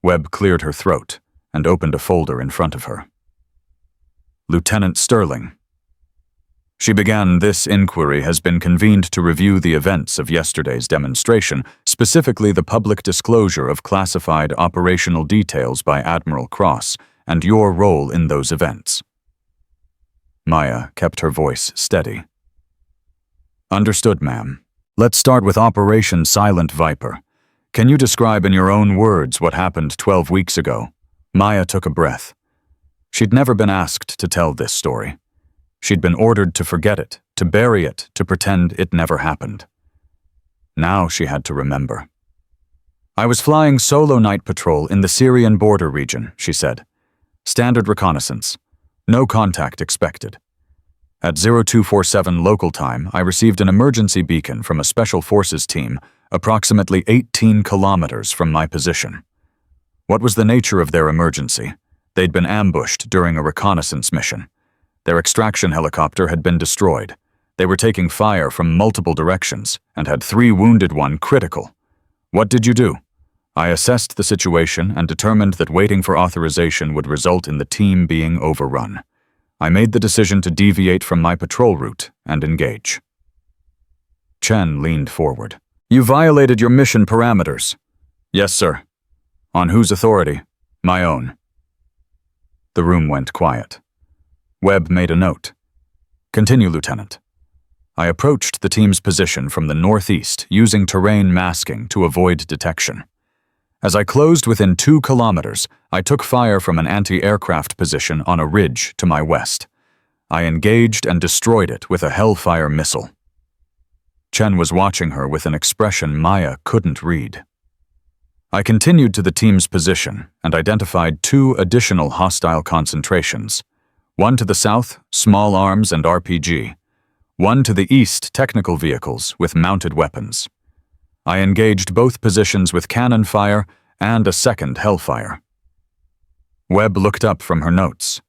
Webb cleared her throat and opened a folder in front of her. "Lieutenant Sterling." She began, "This inquiry has been convened to review the events of yesterday's demonstration, specifically the public disclosure of classified operational details by Admiral Cross and your role in those events." Maya kept her voice steady. "Understood, ma'am. Let's start with Operation Silent Viper. Can you describe in your own words what happened 12 weeks ago?" Maya took a breath. She'd never been asked to tell this story. She'd been ordered to forget it, to bury it, to pretend it never happened. Now she had to remember. "I was flying solo night patrol in the Syrian border region," she said. "Standard reconnaissance. No contact expected. At 0247 local time, I received an emergency beacon from a special forces team approximately 18 kilometers from my position. What was the nature of their emergency? They'd been ambushed during a reconnaissance mission. Their extraction helicopter had been destroyed. They were taking fire from multiple directions and had 3 wounded, 1 critical. What did you do?" I assessed the situation and determined that waiting for authorization would result in the team being overrun. I made the decision to deviate from my patrol route and engage. Chen leaned forward. "You violated your mission parameters." "Yes, sir." "On whose authority?" "My own." The room went quiet. Webb made a note. "Continue, Lieutenant." I approached the team's position from the northeast using terrain masking to avoid detection. As I closed within 2 kilometers, I took fire from an anti-aircraft position on a ridge to my west. I engaged and destroyed it with a Hellfire missile. Chen was watching her with an expression Maya couldn't read. I continued to the team's position and identified 2 additional hostile concentrations. One to the south, small arms and RPG. One to the east, technical vehicles with mounted weapons. I engaged both positions with cannon fire and a second Hellfire. Webb looked up from her notes.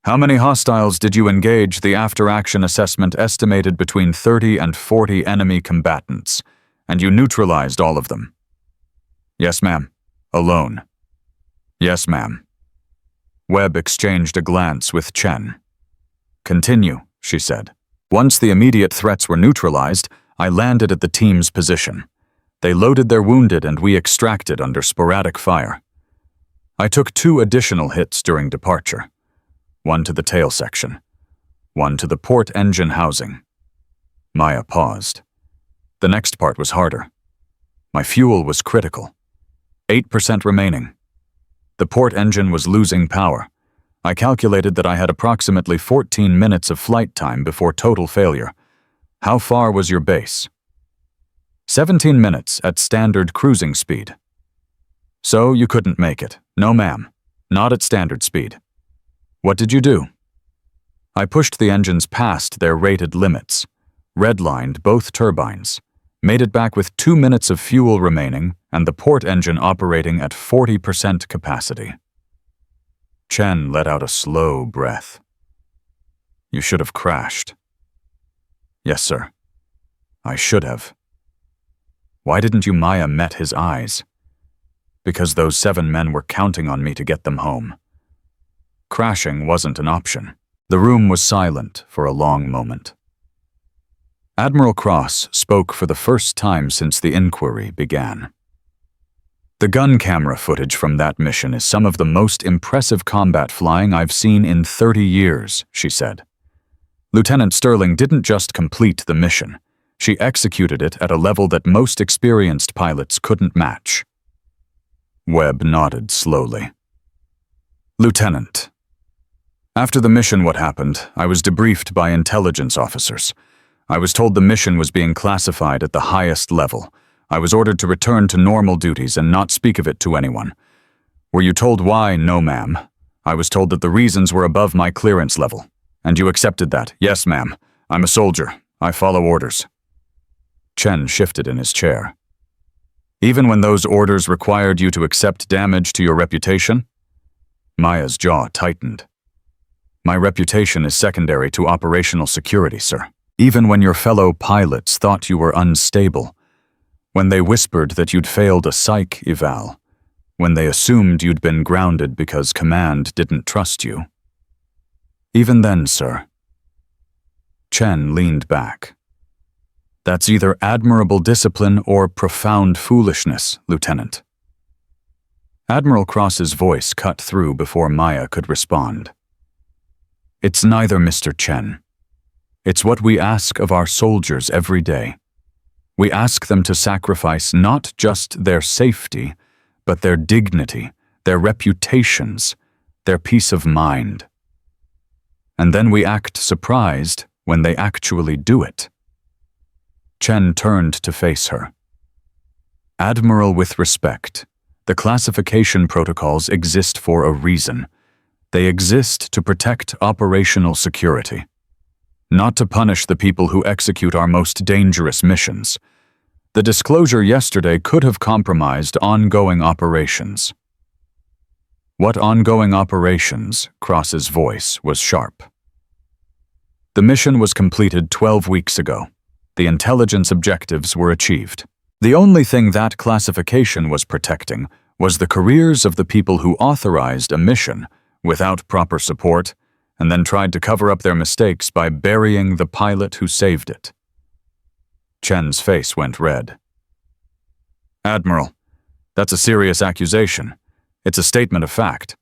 "How many hostiles did you engage?" The after-action assessment estimated between 30 and 40 enemy combatants, and you neutralized all of them. "Yes, ma'am." "Alone?" "Yes, ma'am." Webb exchanged a glance with Chen. "Continue," she said. "Once the immediate threats were neutralized, I landed at the team's position. They loaded their wounded and we extracted under sporadic fire. I took 2 additional hits during departure. One to the tail section. One to the port engine housing." Maya paused. The next part was harder. My fuel was critical. 8% remaining. The port engine was losing power. I calculated that I had approximately 14 minutes of flight time before total failure. "How far was your base?" 17 minutes at standard cruising speed." "So you couldn't make it?" "No, ma'am. Not at standard speed." "What did you do?" "I pushed the engines past their rated limits, redlined both turbines, made it back with 2 minutes of fuel remaining and the port engine operating at 40% capacity." Chen let out a slow breath. "You should have crashed." "Yes, sir. I should have." "Why didn't you?" Maya met his eyes. "Because those 7 men were counting on me to get them home. Crashing wasn't an option." The room was silent for a long moment. Admiral Cross spoke for the first time since the inquiry began. "The gun camera footage from that mission is some of the most impressive combat flying I've seen in 30 years, she said. Lieutenant Sterling didn't just complete the mission. She executed it at a level that most experienced pilots couldn't match. Webb nodded slowly. "Lieutenant, after the mission, what happened? I was debriefed by intelligence officers. I was told the mission was being classified at the highest level. I was ordered to return to normal duties and not speak of it to anyone. Were you told why? No, ma'am. I was told that the reasons were above my clearance level. And you accepted that? Yes, ma'am. I'm a soldier. I follow orders." Chen shifted in his chair. "Even when those orders required you to accept damage to your reputation?" Maya's jaw tightened. "My reputation is secondary to operational security, sir. Even when your fellow pilots thought you were unstable, when they whispered that you'd failed a psych eval, when they assumed you'd been grounded because command didn't trust you. Even then, sir." Chen leaned back. That's either admirable discipline or profound foolishness, Lieutenant. Admiral Cross's voice cut through before Maya could respond. It's neither, Mr. Chen. It's what we ask of our soldiers every day. We ask them to sacrifice not just their safety, but their dignity, their reputations, their peace of mind. And then we act surprised when they actually do it. Chen turned to face her. Admiral, with respect, the classification protocols exist for a reason. They exist to protect operational security, not to punish the people who execute our most dangerous missions. The disclosure yesterday could have compromised ongoing operations. What ongoing operations? Cross's voice was sharp. The mission was completed 12 weeks ago. The intelligence objectives were achieved. The only thing that classification was protecting was the careers of the people who authorized a mission without proper support and then tried to cover up their mistakes by burying the pilot who saved it. Chen's face went red. Admiral, that's a serious accusation. It's a statement of fact.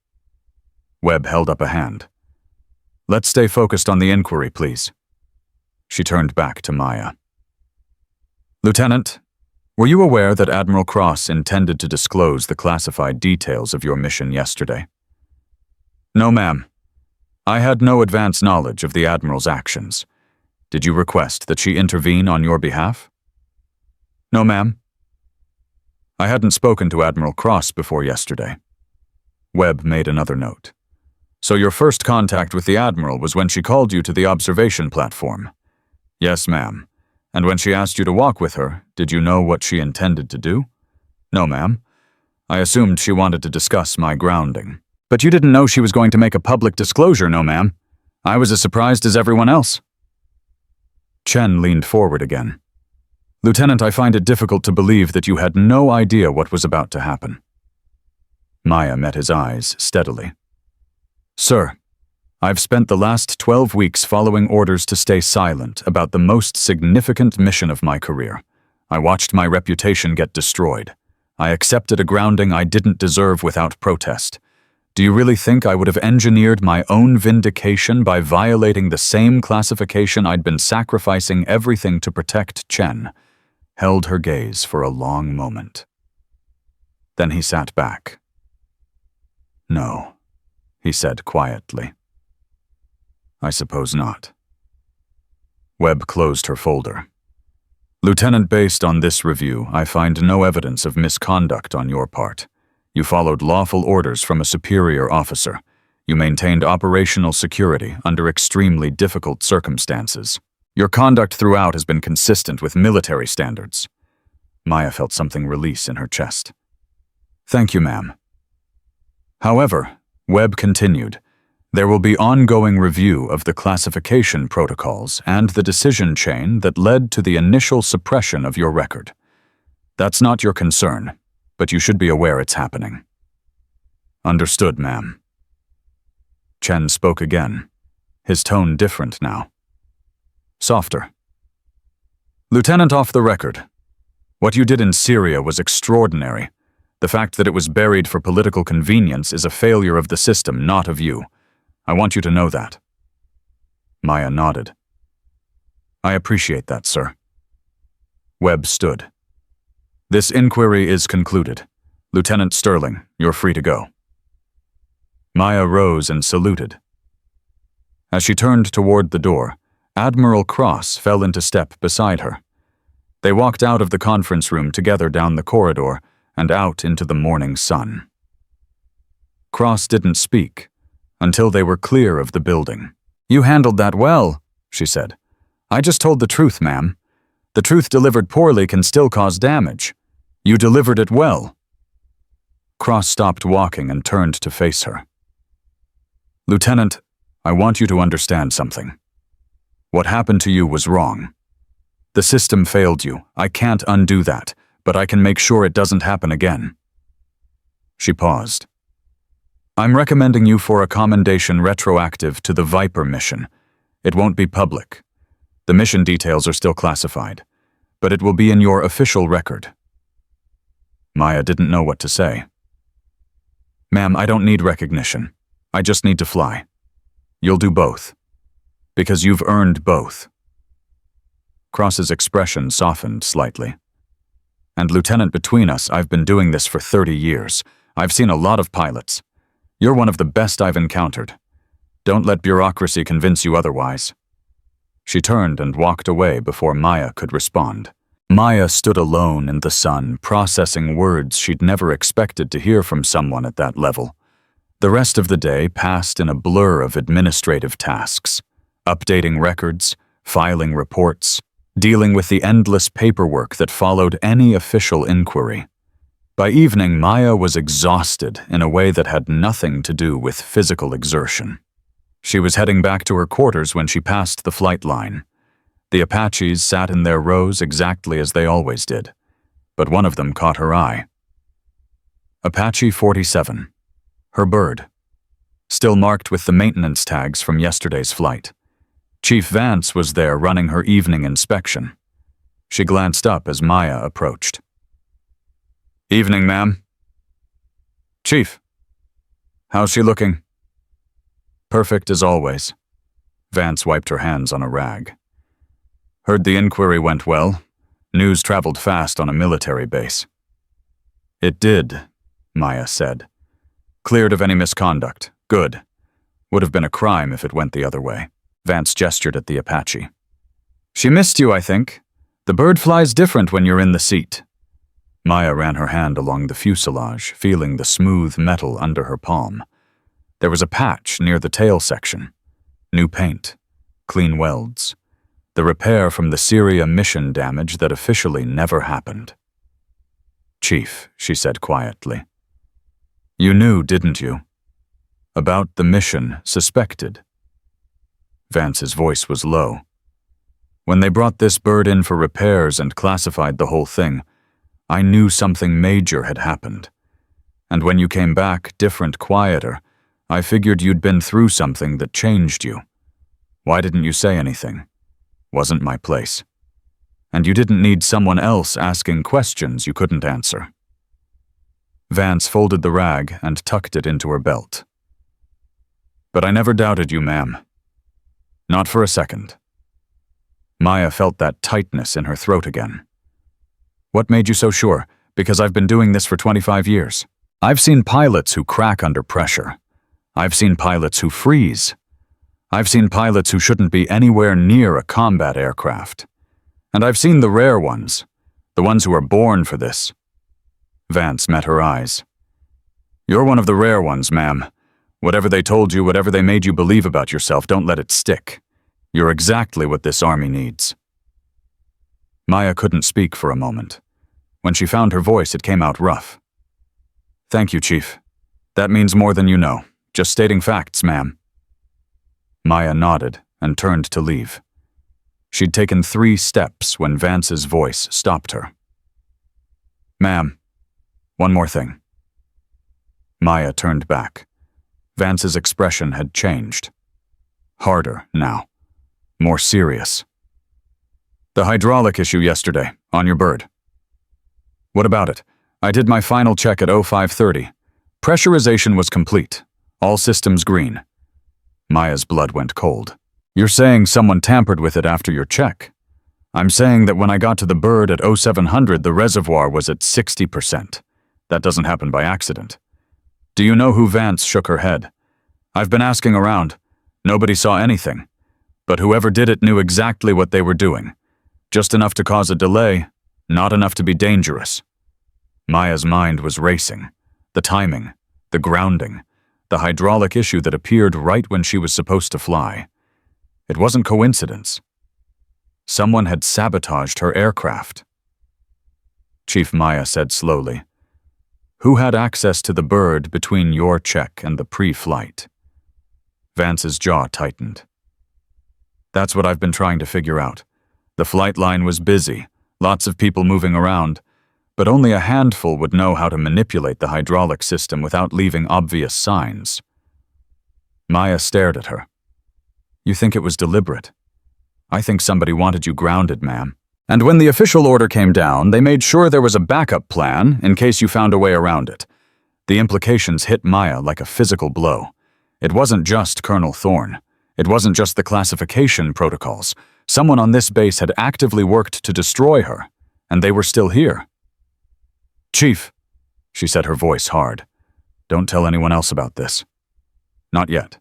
Webb held up a hand. Let's stay focused on the inquiry, please. She turned back to Maya. Lieutenant, were you aware that Admiral Cross intended to disclose the classified details of your mission yesterday? No, ma'am. I had no advance knowledge of the Admiral's actions. Did you request that she intervene on your behalf? No, ma'am. I hadn't spoken to Admiral Cross before yesterday. Webb made another note. So your first contact with the Admiral was when she called you to the observation platform? Yes, ma'am. And when she asked you to walk with her, did you know what she intended to do? No, ma'am. I assumed she wanted to discuss my grounding. But you didn't know she was going to make a public disclosure, no, ma'am. I was as surprised as everyone else. Chen leaned forward again. Lieutenant, I find it difficult to believe that you had no idea what was about to happen. Maya met his eyes steadily. Sir, I've spent the last 12 weeks following orders to stay silent about the most significant mission of my career. I watched my reputation get destroyed. I accepted a grounding I didn't deserve without protest. Do you really think I would have engineered my own vindication by violating the same classification I'd been sacrificing everything to protect? Chen held her gaze for a long moment. Then he sat back. No, he said quietly. I suppose not. Webb closed her folder. Lieutenant, based on this review, I find no evidence of misconduct on your part. You followed lawful orders from a superior officer. You maintained operational security under extremely difficult circumstances. Your conduct throughout has been consistent with military standards. Maya felt something release in her chest. Thank you, ma'am. However, Webb continued, there will be ongoing review of the classification protocols and the decision chain that led to the initial suppression of your record. That's not your concern, but you should be aware it's happening. Understood, ma'am. Chen spoke again, his tone different now. Softer. Lieutenant, off the record. What you did in Syria was extraordinary. The fact that it was buried for political convenience is a failure of the system, not of you. I want you to know that. Maya nodded. I appreciate that, sir. Webb stood. This inquiry is concluded. Lieutenant Sterling, you're free to go. Maya rose and saluted. As she turned toward the door, Admiral Cross fell into step beside her. They walked out of the conference room together down the corridor and out into the morning sun. Cross didn't speak until they were clear of the building. You handled that well, she said. I just told the truth, ma'am. The truth delivered poorly can still cause damage. You delivered it well. Cross stopped walking and turned to face her. Lieutenant, I want you to understand something. What happened to you was wrong. The system failed you. I can't undo that, but I can make sure it doesn't happen again. She paused. I'm recommending you for a commendation retroactive to the Viper mission. It won't be public. The mission details are still classified, but it will be in your official record." Maya didn't know what to say. "Ma'am, I don't need recognition. I just need to fly. You'll do both. Because you've earned both." Cross's expression softened slightly. "And Lieutenant, between us, I've been doing this for 30 years. I've seen a lot of pilots. You're one of the best I've encountered. Don't let bureaucracy convince you otherwise." She turned and walked away before Maya could respond. Maya stood alone in the sun, processing words she'd never expected to hear from someone at that level. The rest of the day passed in a blur of administrative tasks, updating records, filing reports, dealing with the endless paperwork that followed any official inquiry. By evening, Maya was exhausted in a way that had nothing to do with physical exertion. She was heading back to her quarters when she passed the flight line. The Apaches sat in their rows exactly as they always did, but one of them caught her eye. Apache 47, her bird, still marked with the maintenance tags from yesterday's flight. Chief Vance was there running her evening inspection. She glanced up as Maya approached. "Evening, ma'am." "Chief, how's she looking?" "Perfect as always." Vance wiped her hands on a rag. "Heard the inquiry went well. News traveled fast on a military base." "It did," Maya said. "Cleared of any misconduct. Good. Would have been a crime if it went the other way." Vance gestured at the Apache. "She missed you, I think. The bird flies different when you're in the seat." Maya ran her hand along the fuselage, feeling the smooth metal under her palm. There was a patch near the tail section. New paint. Clean welds. The repair from the Syria mission damage that officially never happened. "Chief," she said quietly. "You knew, didn't you? About the mission, suspected." Vance's voice was low. "When they brought this bird in for repairs and classified the whole thing, I knew something major had happened. And when you came back, different, quieter, I figured you'd been through something that changed you. Why didn't you say anything? Wasn't my place. And you didn't need someone else asking questions you couldn't answer." Vance folded the rag and tucked it into her belt. "But I never doubted you, ma'am. Not for a second." Maya felt that tightness in her throat again. "What made you so sure? Because I've been doing this for 25 years. I've seen pilots who crack under pressure. I've seen pilots who freeze. I've seen pilots who shouldn't be anywhere near a combat aircraft. And I've seen the rare ones, the ones who are born for this." Vance met her eyes. "You're one of the rare ones, ma'am. Whatever they told you, whatever they made you believe about yourself, don't let it stick. You're exactly what this army needs." Maya couldn't speak for a moment. When she found her voice, it came out rough. "Thank you, Chief. That means more than you know. Just stating facts, ma'am." Maya nodded and turned to leave. She'd taken 3 steps when Vance's voice stopped her. "Ma'am, one more thing." Maya turned back. Vance's expression had changed. Harder now. More serious. "The hydraulic issue yesterday, on your bird." "What about it? I did my final check at 0530. Pressurization was complete. All systems green." Maya's blood went cold. "You're saying someone tampered with it after your check? I'm saying that when I got to the bird at 0700, the reservoir was at 60%. That doesn't happen by accident." "Do you know who?" Vance shook her head. "I've been asking around. Nobody saw anything. But whoever did it knew exactly what they were doing. Just enough to cause a delay, not enough to be dangerous." Maya's mind was racing. The timing, the grounding, the hydraulic issue that appeared right when she was supposed to fly. It wasn't coincidence. Someone had sabotaged her aircraft. Chief, Maya said slowly, "Who had access to the bird between your check and the pre-flight?" Vance's jaw tightened. "That's what I've been trying to figure out. The flight line was busy, lots of people moving around, but only a handful would know how to manipulate the hydraulic system without leaving obvious signs." Maya stared at her. "You think it was deliberate?" I think somebody wanted you grounded, ma'am. And when the official order came down, they made sure there was a backup plan in case you found a way around it. The implications hit Maya like a physical blow. It wasn't just Colonel Thorne. It wasn't just the classification protocols. Someone on this base had actively worked to destroy her, and they were still here. Chief, she said, her voice hard. Don't tell anyone else about this. Not yet.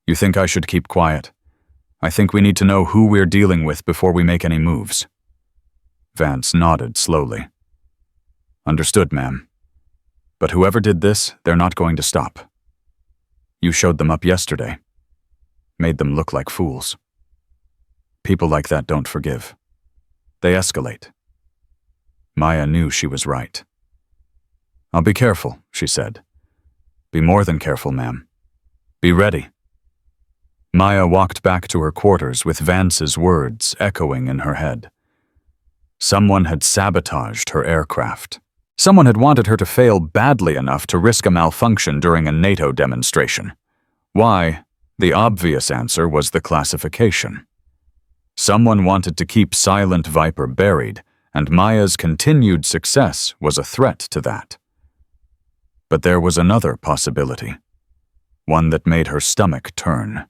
You think I should keep quiet? I think we need to know who we're dealing with before we make any moves. Vance nodded slowly. Understood, ma'am. But whoever did this, they're not going to stop. You showed them up yesterday. Made them look like fools. People like that don't forgive. They escalate. Maya knew she was right. I'll be careful, she said. Be more than careful, ma'am. Be ready. Maya walked back to her quarters with Vance's words echoing in her head. Someone had sabotaged her aircraft. Someone had wanted her to fail badly enough to risk a malfunction during a NATO demonstration. Why? The obvious answer was the classification. Someone wanted to keep Silent Viper buried, and Maya's continued success was a threat to that. But there was another possibility, one that made her stomach turn.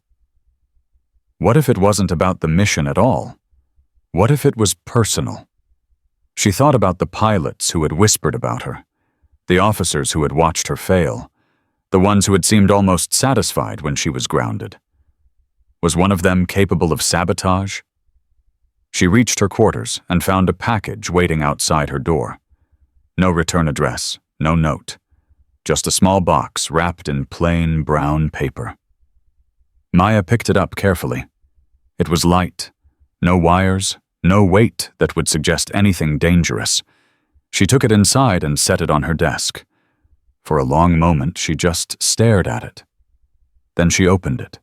What if it wasn't about the mission at all? What if it was personal? She thought about the pilots who had whispered about her, the officers who had watched her fail, the ones who had seemed almost satisfied when she was grounded. Was one of them capable of sabotage? She reached her quarters and found a package waiting outside her door. No return address, no note. Just a small box wrapped in plain brown paper. Maya picked it up carefully. It was light. No wires, no weight that would suggest anything dangerous. She took it inside and set it on her desk. For a long moment, she just stared at it. Then she opened it.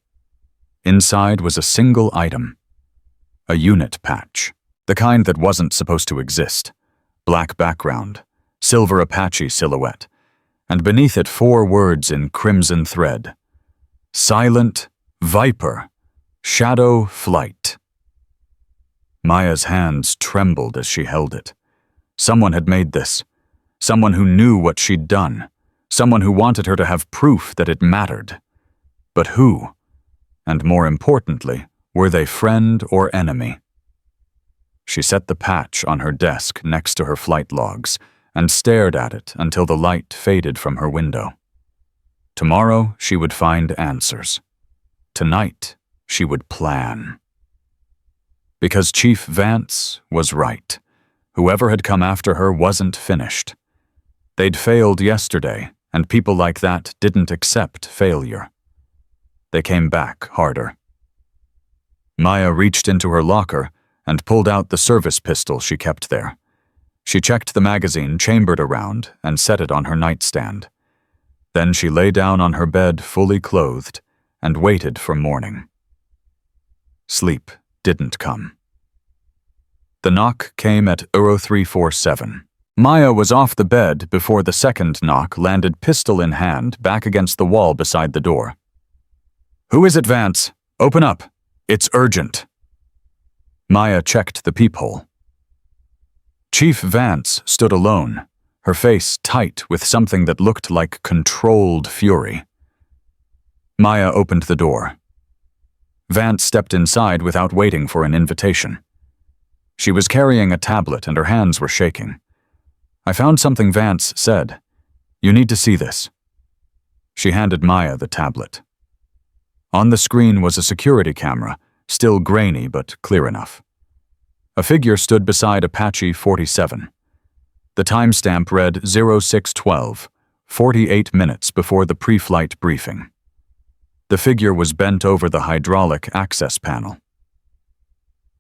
Inside was a single item. A unit patch, the kind that wasn't supposed to exist. Black background, silver Apache silhouette, and beneath it 4 words in crimson thread. Silent Viper, Shadow Flight. Maya's hands trembled as she held it. Someone had made this. Someone who knew what she'd done. Someone who wanted her to have proof that it mattered. But who? And more importantly, were they friend or enemy? She set the patch on her desk next to her flight logs and stared at it until the light faded from her window. Tomorrow, she would find answers. Tonight, she would plan. Because Chief Vance was right. Whoever had come after her wasn't finished. They'd failed yesterday, and people like that didn't accept failure. They came back harder. Maya reached into her locker and pulled out the service pistol she kept there. She checked the magazine chambered around and set it on her nightstand. Then she lay down on her bed fully clothed and waited for morning. Sleep didn't come. The knock came at 0347. Maya was off the bed before the second knock landed pistol in hand back against the wall beside the door. "Who is it, Vance? Open up. It's urgent." Maya checked the peephole. Chief Vance stood alone, her face tight with something that looked like controlled fury. Maya opened the door. Vance stepped inside without waiting for an invitation. She was carrying a tablet and her hands were shaking. "I found something," Vance said. "You need to see this." She handed Maya the tablet. On the screen was a security camera, still grainy but clear enough. A figure stood beside Apache 47. The timestamp read 0612, 48 minutes before the pre-flight briefing. The figure was bent over the hydraulic access panel.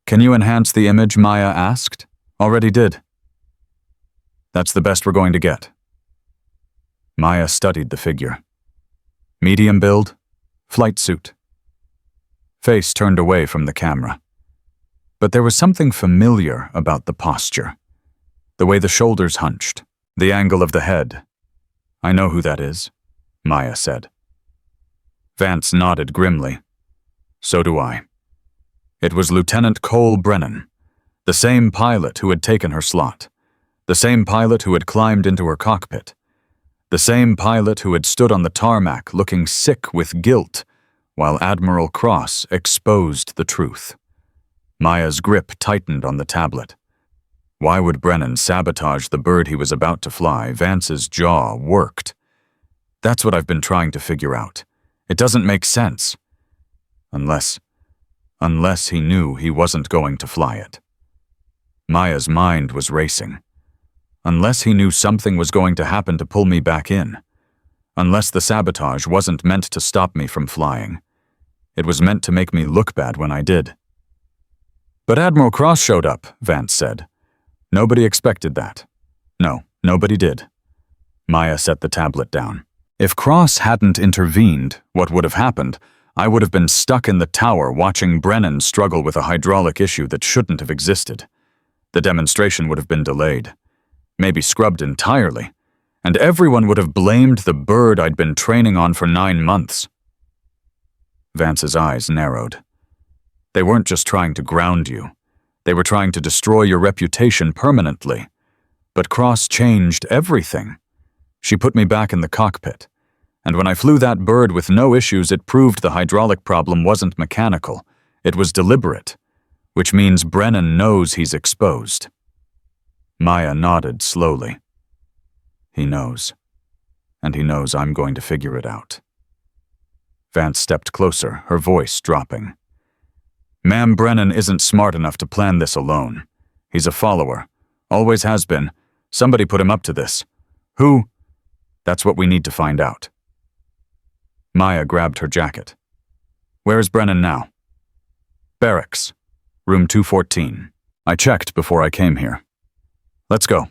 "Can you enhance the image?" Maya asked. "Already did." "That's the best we're going to get." Maya studied the figure. Medium build, flight suit. Face turned away from the camera. But there was something familiar about the posture. The way the shoulders hunched, the angle of the head. "I know who that is," Maya said. Vance nodded grimly. "So do I. It was Lieutenant Cole Brennan, the same pilot who had taken her slot, the same pilot who had climbed into her cockpit, the same pilot who had stood on the tarmac looking sick with guilt while Admiral Cross exposed the truth. Maya's grip tightened on the tablet. Why would Brennan sabotage the bird he was about to fly? Vance's jaw worked. That's what I've been trying to figure out. It doesn't make sense. Unless he knew he wasn't going to fly it. Maya's mind was racing. Unless he knew something was going to happen to pull me back in. Unless the sabotage wasn't meant to stop me from flying. It was meant to make me look bad when I did. But Admiral Cross showed up, Vance said. Nobody expected that. No, nobody did. Maya set the tablet down. If Cross hadn't intervened, what would have happened? I would have been stuck in the tower watching Brennan struggle with a hydraulic issue that shouldn't have existed. The demonstration would have been delayed, maybe scrubbed entirely, and everyone would have blamed the bird I'd been training on for 9 months. Vance's eyes narrowed. They weren't just trying to ground you. They were trying to destroy your reputation permanently. But Cross changed everything. She put me back in the cockpit. And when I flew that bird with no issues, it proved the hydraulic problem wasn't mechanical. It was deliberate, which means Brennan knows he's exposed. Maya nodded slowly. He knows. And he knows I'm going to figure it out. Vance stepped closer, her voice dropping. Ma'am, Brennan isn't smart enough to plan this alone. He's a follower. Always has been. Somebody put him up to this. Who? That's what we need to find out. Maya grabbed her jacket. Where is Brennan now? Barracks. Room 214. I checked before I came here. Let's go.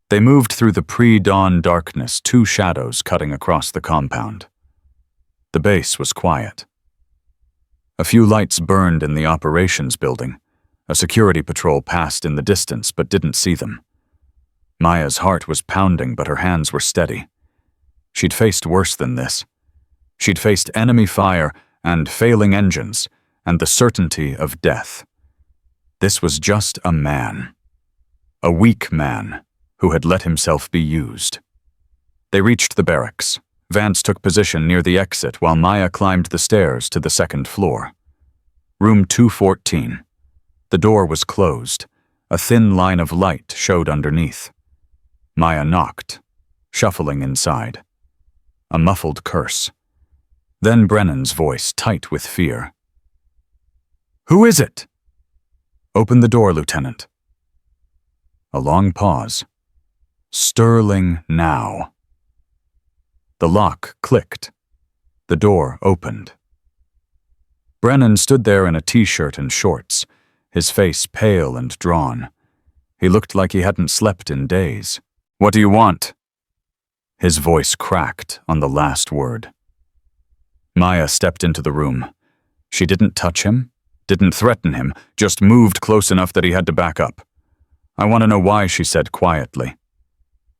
They moved through the pre-dawn darkness, 2 shadows cutting across the compound. The base was quiet. A few lights burned in the operations building. A security patrol passed in the distance but didn't see them. Maya's heart was pounding, but her hands were steady. She'd faced worse than this. She'd faced enemy fire and failing engines and the certainty of death. This was just a man. A weak man who had let himself be used. They reached the barracks. Vance took position near the exit while Maya climbed the stairs to the 2nd floor. Room 214. The door was closed. A thin line of light showed underneath. Maya knocked, shuffling inside. A muffled curse. Then Brennan's voice, tight with fear. Who is it? Open the door, Lieutenant. A long pause. Sterling now. The lock clicked. The door opened. Brennan stood there in a t-shirt and shorts, his face pale and drawn. He looked like he hadn't slept in days. What do you want? His voice cracked on the last word. Maya stepped into the room. She didn't touch him, didn't threaten him, just moved close enough that he had to back up. I want to know why, she said quietly.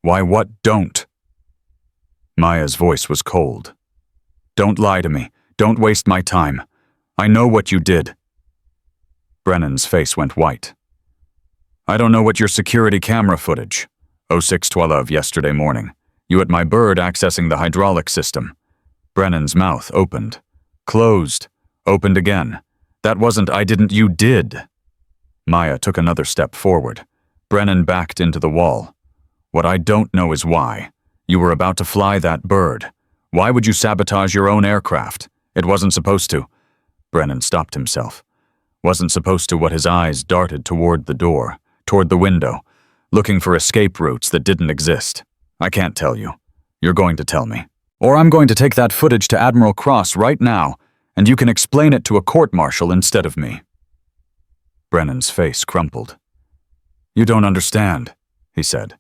Why what? Don't. Maya's voice was cold. Don't lie to me. Don't waste my time. I know what you did. Brennan's face went white. I don't know what your security camera footage. 0612 yesterday morning. You at my bird accessing the hydraulic system. Brennan's mouth opened. Closed. Opened again. That wasn't I didn't, you did. Maya took another step forward. Brennan backed into the wall. What I don't know is why. You were about to fly that bird. Why would you sabotage your own aircraft? It wasn't supposed to. Brennan stopped himself. Wasn't supposed to. What his eyes darted toward the door, toward the window, looking for escape routes that didn't exist. I can't tell you. You're going to tell me. Or I'm going to take that footage to Admiral Cross right now, and you can explain it to a court-martial instead of me. Brennan's face crumpled. You don't understand, he said.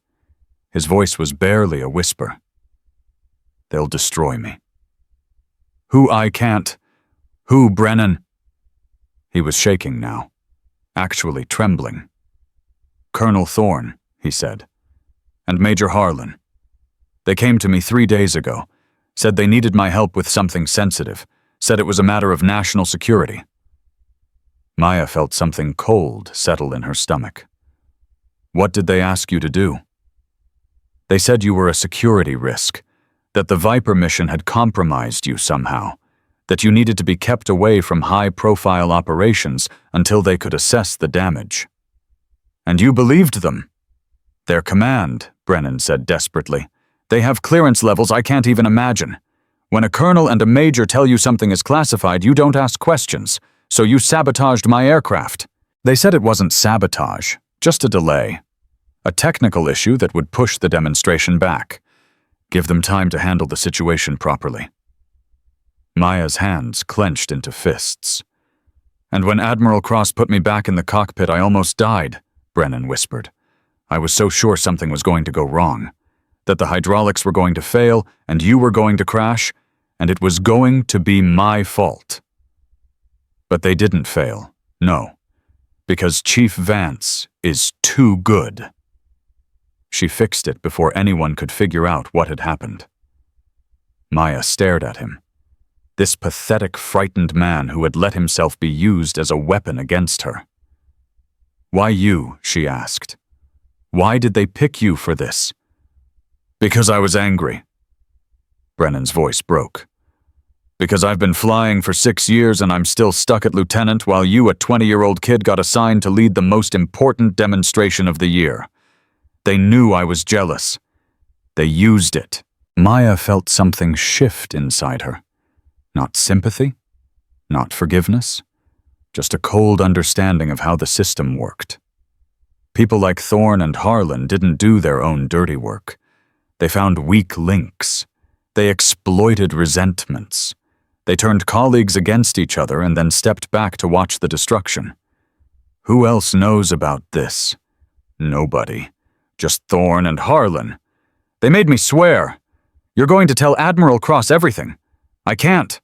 His voice was barely a whisper. They'll destroy me. Who I can't? Who, Brennan? He was shaking now, actually trembling. Colonel Thorne, he said, and Major Harlan. They came to me 3 days ago, said they needed my help with something sensitive, said it was a matter of national security. Maya felt something cold settle in her stomach. What did they ask you to do? They said you were a security risk, that the Viper mission had compromised you somehow, that you needed to be kept away from high-profile operations until they could assess the damage. And you believed them. Their command, Brennan said desperately. They have clearance levels I can't even imagine. When a colonel and a major tell you something is classified, you don't ask questions, so you sabotaged my aircraft. They said it wasn't sabotage, just a delay. A technical issue that would push the demonstration back. Give them time to handle the situation properly. Maya's hands clenched into fists. And when Admiral Cross put me back in the cockpit, I almost died, Brennan whispered. I was so sure something was going to go wrong, that the hydraulics were going to fail and you were going to crash, and it was going to be my fault. But they didn't fail, no, because Chief Vance is too good. She fixed it before anyone could figure out what had happened. Maya stared at him. This pathetic, frightened man who had let himself be used as a weapon against her. Why you? She asked. Why did they pick you for this? Because I was angry. Brennan's voice broke. Because I've been flying for 6 years and I'm still stuck at lieutenant while you, a 20-year-old kid, got assigned to lead the most important demonstration of the year. They knew I was jealous. They used it. Maya felt something shift inside her. Not sympathy, not forgiveness, just a cold understanding of how the system worked. People like Thorne and Harlan didn't do their own dirty work. They found weak links. They exploited resentments. They turned colleagues against each other and then stepped back to watch the destruction. Who else knows about this? Nobody. Just Thorne and Harlan. They made me swear. You're going to tell Admiral Cross everything. I can't.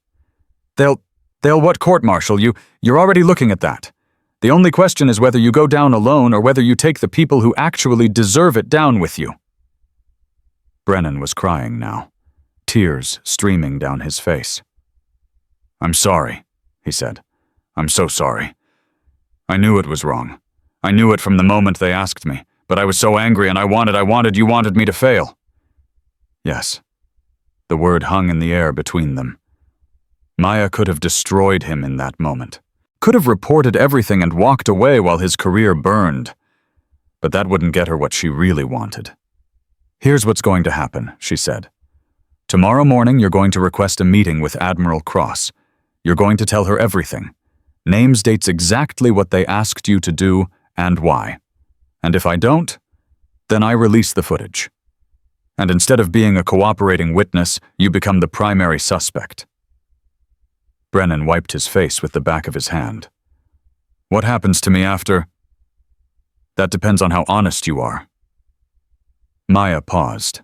They'll what court-martial you? You're already looking at that. The only question is whether you go down alone or whether you take the people who actually deserve it down with you. Brennan was crying now, tears streaming down his face. I'm sorry, he said. I'm so sorry. I knew it was wrong. I knew it from the moment they asked me, but I was so angry and you wanted me to fail. Yes. The word hung in the air between them. Maya could have destroyed him in that moment, could have reported everything and walked away while his career burned. But that wouldn't get her what she really wanted. Here's what's going to happen, she said. Tomorrow morning you're going to request a meeting with Admiral Cross. You're going to tell her everything. Names, dates, exactly what they asked you to do and why. And if I don't, then I release the footage. And instead of being a cooperating witness, you become the primary suspect. Brennan wiped his face with the back of his hand. What happens to me after? That depends on how honest you are. Maya paused.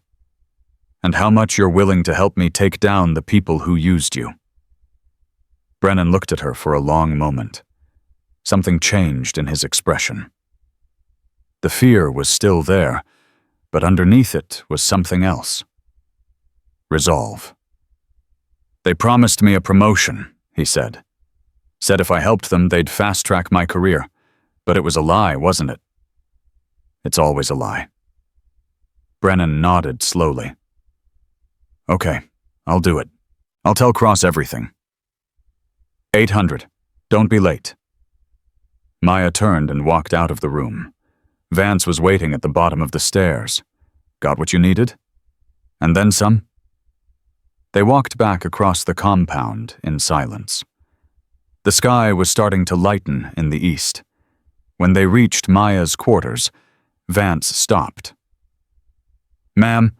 And how much you're willing to help me take down the people who used you. Brennan looked at her for a long moment. Something changed in his expression. The fear was still there, but underneath it was something else. Resolve. They promised me a promotion, he said. Said if I helped them, they'd fast-track my career. But it was a lie, wasn't it? It's always a lie. Brennan nodded slowly. Okay, I'll do it. I'll tell Cross everything. 800. Don't be late. Maya turned and walked out of the room. Vance was waiting at the bottom of the stairs. Got what you needed? And then some? They walked back across the compound in silence. The sky was starting to lighten in the east. When they reached Maya's quarters, Vance stopped. Ma'am,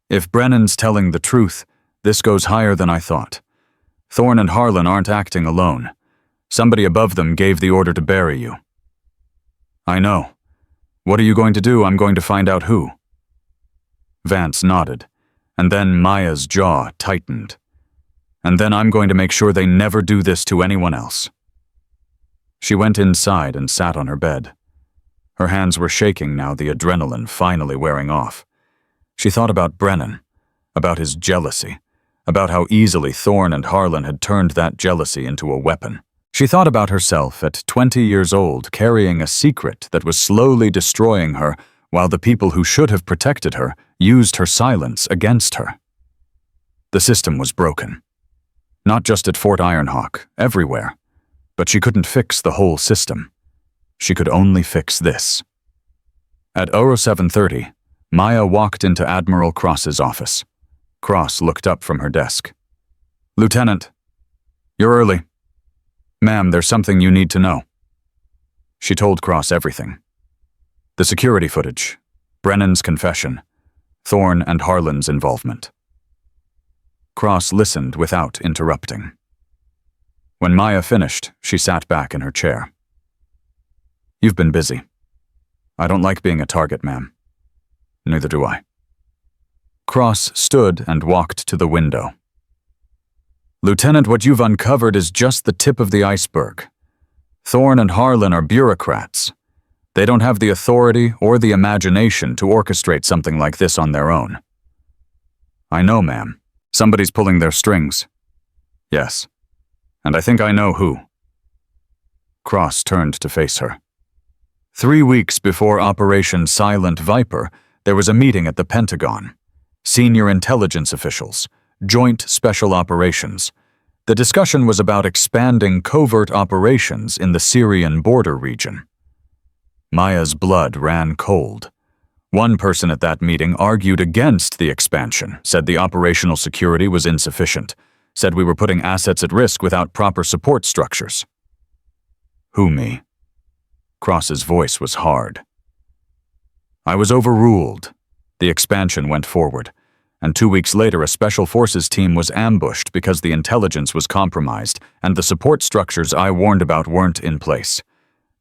if Brennan's telling the truth, this goes higher than I thought. Thorne and Harlan aren't acting alone. Somebody above them gave the order to bury you. I know. What are you going to do? I'm going to find out who. Vance nodded, and then Maya's jaw tightened. And then I'm going to make sure they never do this to anyone else. She went inside and sat on her bed. Her hands were shaking now, the adrenaline finally wearing off. She thought about Brennan, about his jealousy, about how easily Thorne and Harlan had turned that jealousy into a weapon. She thought about herself at 20 years old, carrying a secret that was slowly destroying her, while the people who should have protected her used her silence against her. The system was broken. Not just at Fort Ironhawk, everywhere. But she couldn't fix the whole system. She could only fix this. At 0730, Maya walked into Admiral Cross's office. Cross looked up from her desk. "Lieutenant, you're early. Ma'am, there's something you need to know." She told Cross everything. The security footage, Brennan's confession, Thorne and Harlan's involvement. Cross listened without interrupting. When Maya finished, she sat back in her chair. "You've been busy. I don't like being a target, ma'am. Neither do I." Cross stood and walked to the window. "Lieutenant, what you've uncovered is just the tip of the iceberg. Thorne and Harlan are bureaucrats. They don't have the authority or the imagination to orchestrate something like this on their own." "I know, ma'am. Somebody's pulling their strings." "Yes. And I think I know who." Cross turned to face her. 3 weeks before Operation Silent Viper, there was a meeting at the Pentagon. Senior intelligence officials, joint special operations. The discussion was about expanding covert operations in the Syrian border region. Maya's blood ran cold. One person at that meeting argued against the expansion, said the operational security was insufficient, said we were putting assets at risk without proper support structures. "Who, me?" Cross's voice was hard. "I was overruled. The expansion went forward, and 2 weeks later a special forces team was ambushed because the intelligence was compromised and the support structures I warned about weren't in place.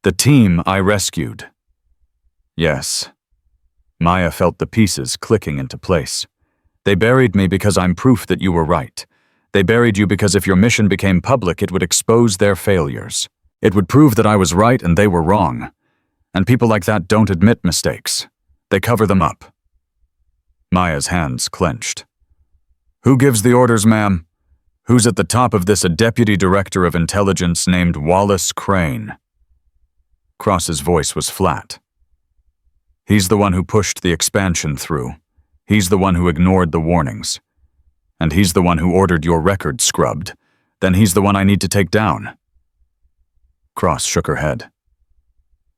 The team I rescued." "Yes." Maya felt the pieces clicking into place. "They buried me because I'm proof that you were right. They buried you because if your mission became public, it would expose their failures. It would prove that I was right and they were wrong. And people like that don't admit mistakes. They cover them up." Maya's hands clenched. "Who gives the orders, ma'am? Who's at the top of this? A deputy director of intelligence named Wallace Crane." Cross's voice was flat. "He's the one who pushed the expansion through. He's the one who ignored the warnings. And he's the one who ordered your record scrubbed. Then he's the one I need to take down." Cross shook her head.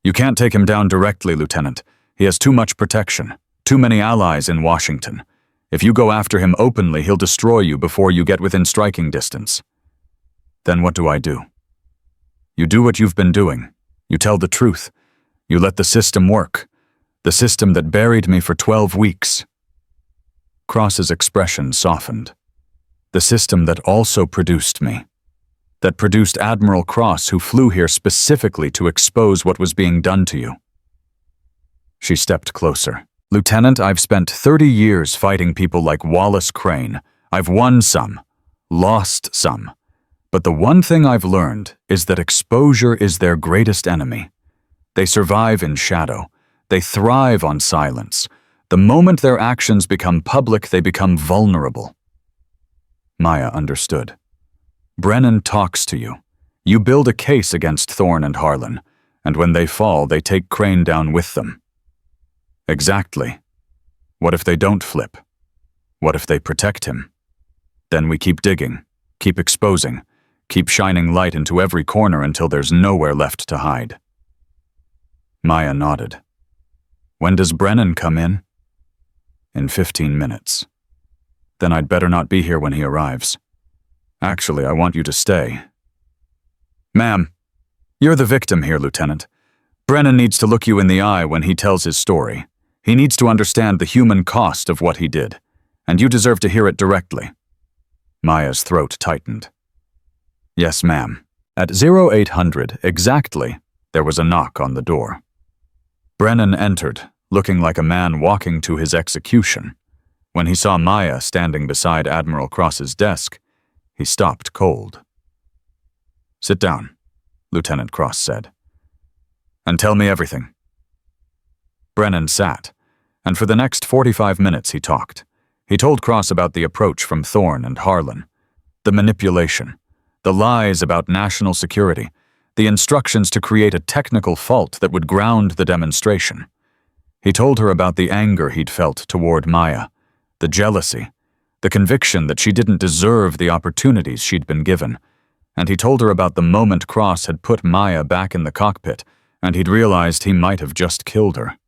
"You can't take him down directly, Lieutenant. He has too much protection, too many allies in Washington. If you go after him openly, he'll destroy you before you get within striking distance." "Then what do I do?" "You do what you've been doing. You tell the truth. You let the system work. The system that buried me for 12 weeks. Cross's expression softened. "The system that also produced me. That produced Admiral Cross, who flew here specifically to expose what was being done to you." She stepped closer. "Lieutenant, I've spent 30 years fighting people like Wallace Crane. I've won some, lost some. But the one thing I've learned is that exposure is their greatest enemy. They survive in shadow. They thrive on silence. The moment their actions become public, they become vulnerable." Maya understood. "Brennan talks to you. You build a case against Thorne and Harlan, and when they fall, they take Crane down with them." "Exactly. What if they don't flip? What if they protect him? Then we keep digging, keep exposing, keep shining light into every corner until there's nowhere left to hide." Maya nodded. "When does Brennan come in?" "In 15 minutes. Then I'd better not be here when he arrives. Actually, I want you to stay." "Ma'am, you're the victim here, Lieutenant. Brennan needs to look you in the eye when he tells his story. He needs to understand the human cost of what he did, and you deserve to hear it directly." Maya's throat tightened. "Yes, ma'am." At 0800 exactly, there was a knock on the door. Brennan entered, looking like a man walking to his execution. When he saw Maya standing beside Admiral Cross's desk, he stopped cold. "Sit down," Lieutenant Cross said, "and tell me everything." Brennan sat, and for the next 45 minutes he talked. He told Cross about the approach from Thorne and Harlan, the manipulation, The lies about national security, the instructions to create a technical fault that would ground the demonstration. He told her about the anger he'd felt toward Maya, the jealousy, the conviction that she didn't deserve the opportunities she'd been given, and he told her about the moment Cross had put Maya back in the cockpit and he'd realized he might have just killed her.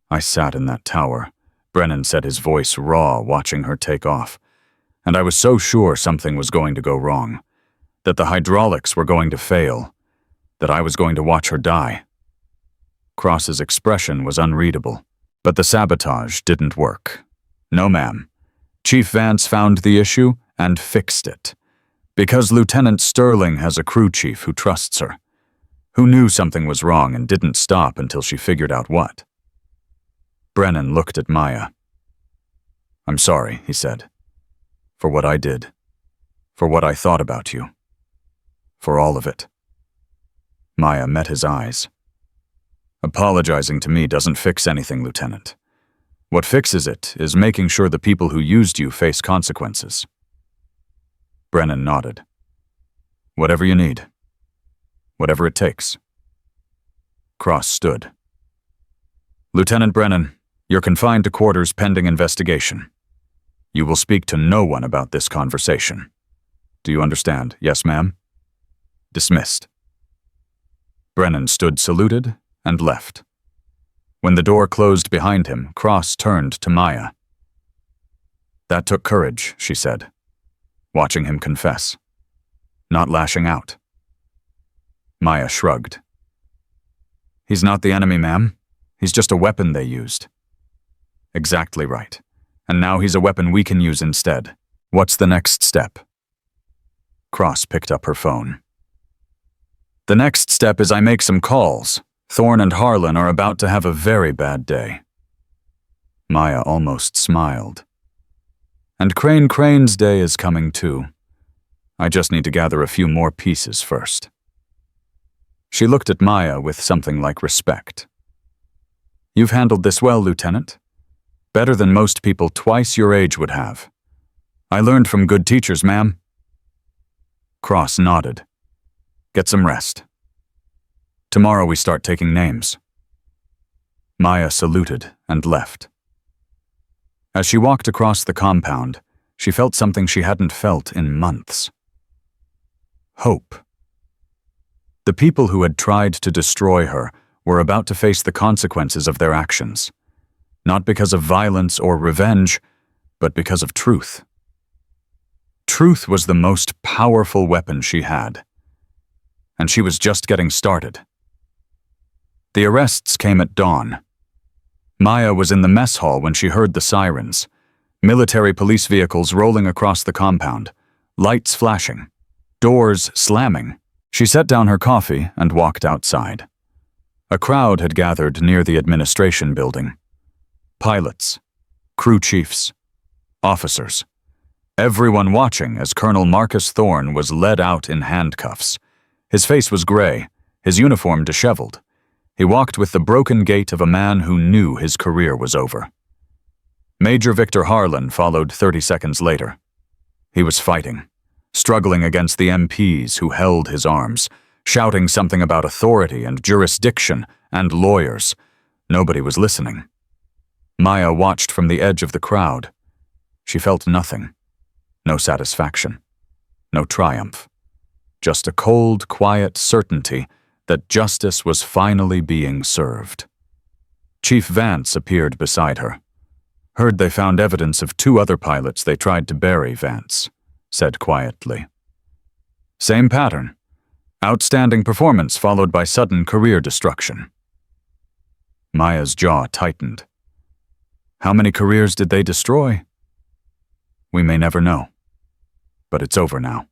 I sat in that tower, Brennan said, his voice raw, watching her take off, and I was so sure something was going to go wrong, that the hydraulics were going to fail, that I was going to watch her die. Cross's expression was unreadable, but the sabotage didn't work. No, ma'am. Chief Vance found the issue and fixed it, because Lieutenant Sterling has a crew chief who trusts her, who knew something was wrong and didn't stop until she figured out what. Brennan looked at Maya. "I'm sorry," he said, "for what I did, for what I thought about you, for all of it." Maya met his eyes. "Apologizing to me doesn't fix anything, Lieutenant. What fixes it is making sure the people who used you face consequences." Brennan nodded. "Whatever you need. Whatever it takes." Cross stood. "Lieutenant Brennan, you're confined to quarters pending investigation. You will speak to no one about this conversation. Do you understand?" "Yes, ma'am." "Dismissed." Brennan stood saluted and left. When the door closed behind him, Cross turned to Maya. "That took courage," she said, watching him confess, not lashing out. Maya shrugged. "He's not the enemy, ma'am. He's just a weapon they used." "Exactly right. And now he's a weapon we can use instead. What's the next step?" Cross picked up her phone. "The next step is I make some calls. Thorne and Harlan are about to have a very bad day." Maya almost smiled. "And Crane's day is coming too. I just need to gather a few more pieces first." She looked at Maya with something like respect. "You've handled this well, Lieutenant. Better than most people twice your age would have. I learned from good teachers, ma'am." Cross nodded. "Get some rest. Tomorrow we start taking names." Maya saluted and left. As she walked across the compound, she felt something she hadn't felt in months. Hope. The people who had tried to destroy her were about to face the consequences of their actions, not because of violence or revenge, but because of truth. Truth was the most powerful weapon she had, and she was just getting started. The arrests came at dawn. Maya was in the mess hall when she heard the sirens, military police vehicles rolling across the compound, lights flashing, doors slamming. She set down her coffee and walked outside. A crowd had gathered near the administration building. Pilots, crew chiefs, officers, everyone watching as Colonel Marcus Thorne was led out in handcuffs. His face was gray, his uniform disheveled. He walked with the broken gait of a man who knew his career was over. Major Victor Harlan followed 30 seconds later. He was fighting, struggling against the MPs who held his arms, shouting something about authority and jurisdiction and lawyers. Nobody was listening. Maya watched from the edge of the crowd. She felt nothing. No satisfaction. No triumph. Just a cold, quiet certainty that justice was finally being served. Chief Vance appeared beside her. "Heard they found evidence of 2 other pilots they tried to bury," Vance said quietly. "Same pattern. Outstanding performance followed by sudden career destruction." Maya's jaw tightened. "How many careers did they destroy?" "We may never know. But it's over now."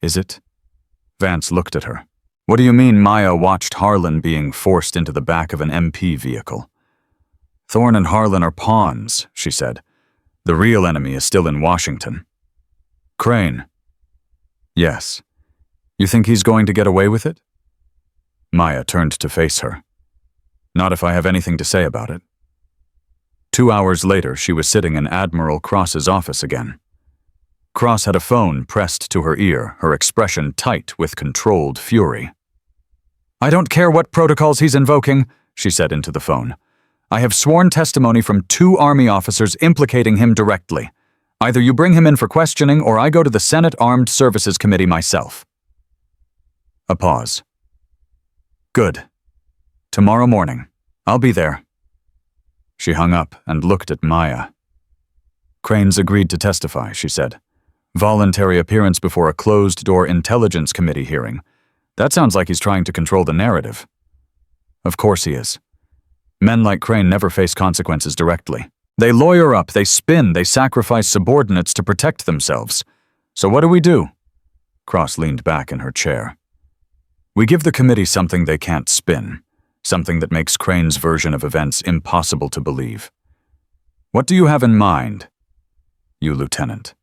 "Is it?" Vance looked at her. "What do you mean?" Maya watched Harlan being forced into the back of an MP vehicle. "Thorne and Harlan are pawns," she said. "The real enemy is still in Washington." "Crane." "Yes. You think he's going to get away with it?" Maya turned to face her. "Not if I have anything to say about it." 2 hours later, she was sitting in Admiral Cross's office again. Cross had a phone pressed to her ear, her expression tight with controlled fury. "I don't care what protocols he's invoking," she said into the phone. "I have sworn testimony from 2 Army officers implicating him directly. Either you bring him in for questioning or I go to the Senate Armed Services Committee myself." A pause. "Good. Tomorrow morning. I'll be there." She hung up and looked at Maya. "Crane's agreed to testify," she said. "Voluntary appearance before a closed-door Intelligence Committee hearing. That sounds like he's trying to control the narrative." "Of course he is. Men like Crane never face consequences directly. They lawyer up, they spin, they sacrifice subordinates to protect themselves. So what do? Cross leaned back in her chair. "We give the committee something they can't spin, something that makes Crane's version of events impossible to believe. What do you have in mind?" "You, Lieutenant."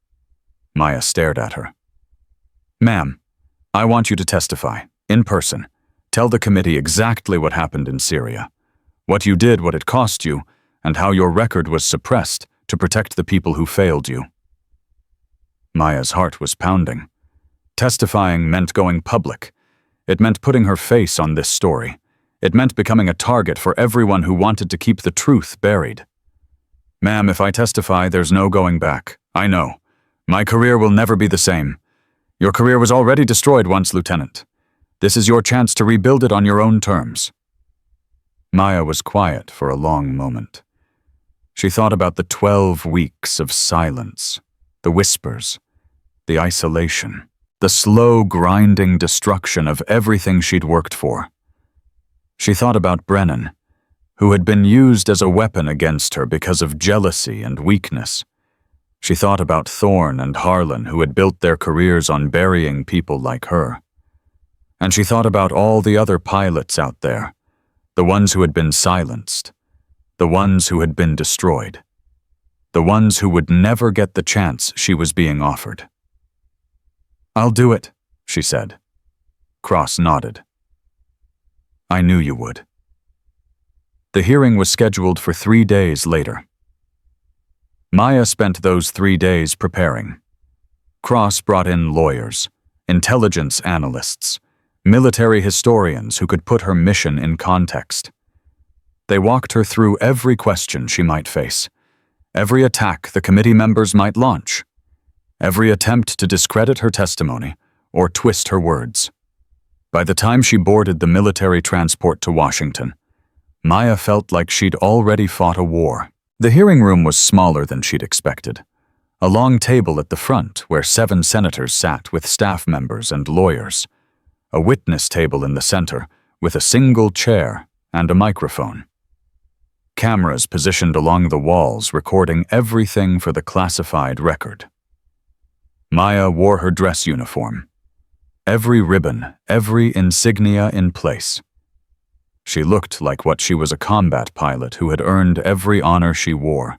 Maya stared at her. "Ma'am, I want you to testify, in person. Tell the committee exactly what happened in Syria. What you did, what it cost you, and how your record was suppressed to protect the people who failed you." Maya's heart was pounding. Testifying meant going public. It meant putting her face on this story. It meant becoming a target for everyone who wanted to keep the truth buried. "Ma'am, if I testify, there's no going back. I know. My career will never be the same. Your career was already destroyed once, Lieutenant. This is your chance to rebuild it on your own terms." Maya was quiet for a long moment. She thought about the 12 weeks of silence, the whispers, the isolation, the slow grinding destruction of everything she'd worked for. She thought about Brennan, who had been used as a weapon against her because of jealousy and weakness. She thought about Thorne and Harlan, who had built their careers on burying people like her. And she thought about all the other pilots out there, the ones who had been silenced, the ones who had been destroyed, the ones who would never get the chance she was being offered. "I'll do it," she said. Cross nodded. "I knew you would." The hearing was scheduled for 3 days later. Maya spent those 3 days preparing. Cross brought in lawyers, intelligence analysts, military historians who could put her mission in context. They walked her through every question she might face, every attack the committee members might launch, every attempt to discredit her testimony or twist her words. By the time she boarded the military transport to Washington, Maya felt like she'd already fought a war. The hearing room was smaller than she'd expected. A long table at the front where 7 senators sat with staff members and lawyers. A witness table in the center with a single chair and a microphone. Cameras positioned along the walls recording everything for the classified record. Maya wore her dress uniform. Every ribbon, every insignia in place. She looked like what she was, a combat pilot who had earned every honor she wore.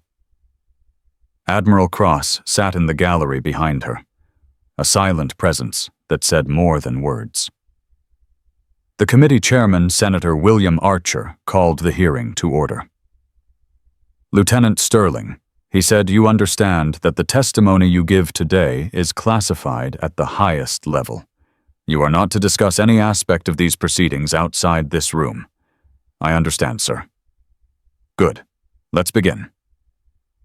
Admiral Cross sat in the gallery behind her, a silent presence that said more than words. The committee chairman, Senator William Archer, called the hearing to order. "Lieutenant Sterling," he said, "you understand that the testimony you give today is classified at the highest level. You are not to discuss any aspect of these proceedings outside this room." "I understand, sir." "Good. Let's begin."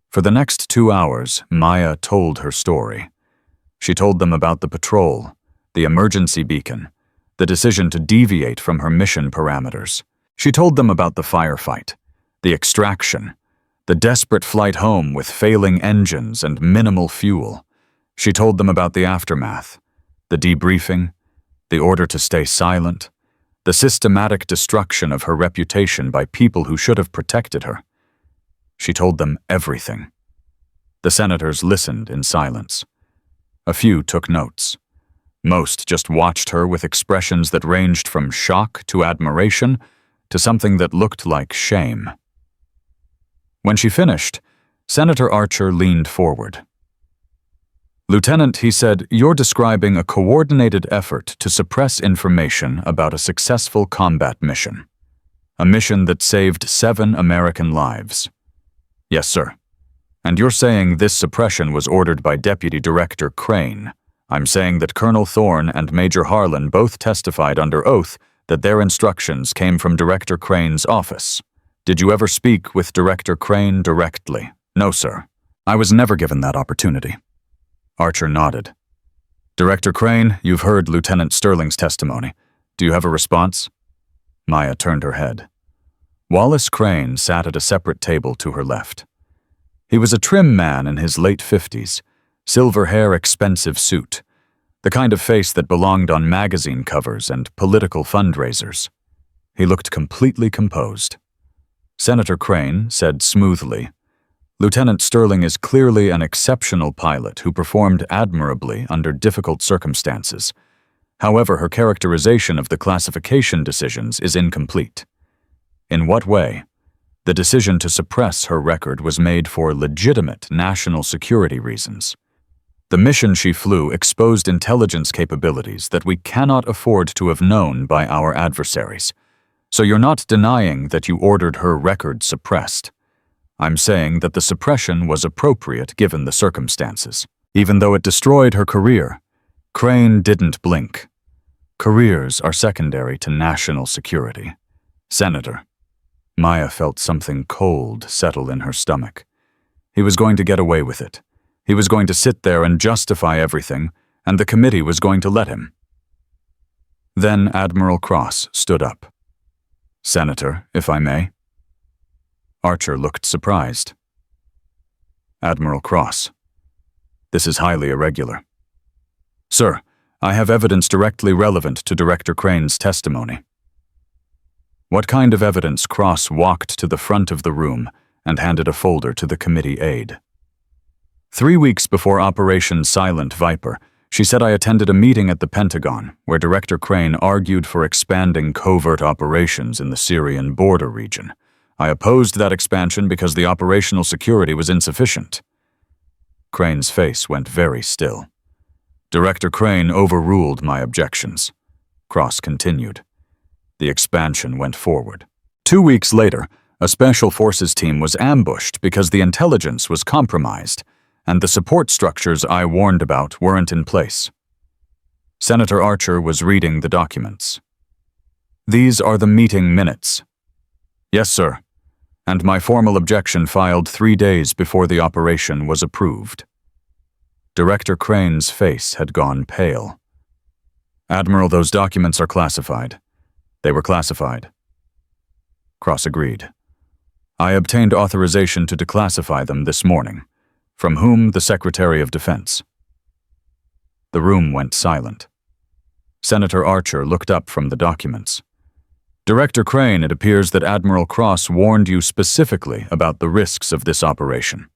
For the next 2 hours, Maya told her story. She told them about the patrol, the emergency beacon, the decision to deviate from her mission parameters. She told them about the firefight, the extraction, the desperate flight home with failing engines and minimal fuel. She told them about the aftermath, the debriefing, the order to stay silent, the systematic destruction of her reputation by people who should have protected her. She told them everything. The senators listened in silence. A few took notes. Most just watched her with expressions that ranged from shock to admiration to something that looked like shame. When she finished, Senator Archer leaned forward. "Lieutenant," he said, "you're describing a coordinated effort to suppress information about a successful combat mission. A mission that saved 7 American lives." "Yes, sir." And you're saying this suppression was ordered by Deputy Director Crane. I'm saying that Colonel Thorne and Major Harlan both testified under oath that their instructions came from Director Crane's office. Did you ever speak with Director Crane directly? No, sir. I was never given that opportunity. Archer nodded. Director Crane, you've heard Lieutenant Sterling's testimony. Do you have a response? Maya turned her head. Wallace Crane sat at a separate table to her left. He was a trim man in his late 50s, silver hair, expensive suit, the kind of face that belonged on magazine covers and political fundraisers. He looked completely composed. Senator Crane said smoothly, Lieutenant Sterling is clearly an exceptional pilot who performed admirably under difficult circumstances. However, her characterization of the classification decisions is incomplete. In what way? The decision to suppress her record was made for legitimate national security reasons. The mission she flew exposed intelligence capabilities that we cannot afford to have known by our adversaries. So you're not denying that you ordered her record suppressed. I'm saying that the suppression was appropriate given the circumstances. Even though it destroyed her career, Crane didn't blink. Careers are secondary to national security. Senator. Maya felt something cold settle in her stomach. He was going to get away with it. He was going to sit there and justify everything, and the committee was going to let him. Then Admiral Cross stood up. Senator, if I may. Archer looked surprised. Admiral Cross. This is highly irregular. Sir, I have evidence directly relevant to Director Crane's testimony. What kind of evidence? Cross walked to the front of the room and handed a folder to the committee aide. 3 weeks before Operation Silent Viper, she said I attended a meeting at the Pentagon where Director Crane argued for expanding covert operations in the Syrian border region. I opposed that expansion because the operational security was insufficient. Crane's face went very still. Director Crane overruled my objections. Cross continued. The expansion went forward. 2 weeks later, a Special Forces team was ambushed because the intelligence was compromised, and the support structures I warned about weren't in place. Senator Archer was reading the documents. These are the meeting minutes. Yes, sir. And my formal objection filed 3 days before the operation was approved. Director Crane's face had gone pale. Admiral, those documents are classified. They were classified. Cross agreed. I obtained authorization to declassify them this morning. From whom? The Secretary of Defense. The room went silent. Senator Archer looked up from the documents. Director Crane, it appears that Admiral Cross warned you specifically about the risks of this operation.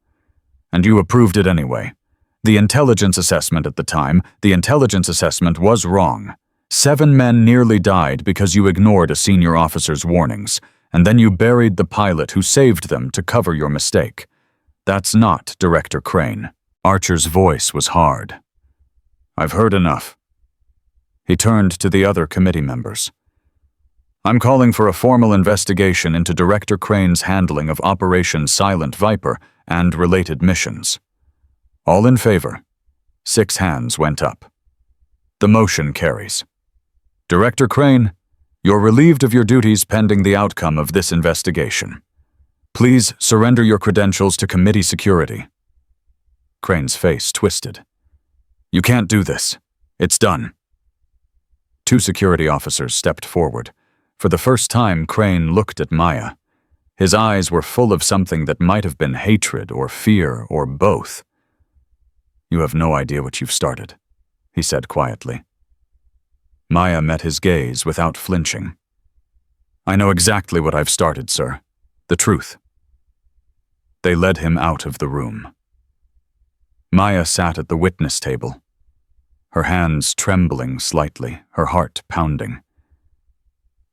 And you approved it anyway. The intelligence assessment at the time, the intelligence assessment was wrong. 7 men nearly died because you ignored a senior officer's warnings, and then you buried the pilot who saved them to cover your mistake. That's not Director Crane. Archer's voice was hard. I've heard enough. He turned to the other committee members. I'm calling for a formal investigation into Director Crane's handling of Operation Silent Viper and related missions. All in favor? 6 hands went up. The motion carries. Director Crane, you're relieved of your duties pending the outcome of this investigation. Please surrender your credentials to committee security. Crane's face twisted. You can't do this. It's done. 2 security officers stepped forward. For the first time, Crane looked at Maya. His eyes were full of something that might have been hatred or fear or both. You have no idea what you've started, he said quietly. Maya met his gaze without flinching. I know exactly what I've started, sir. The truth. They led him out of the room. Maya sat at the witness table, her hands trembling slightly, her heart pounding.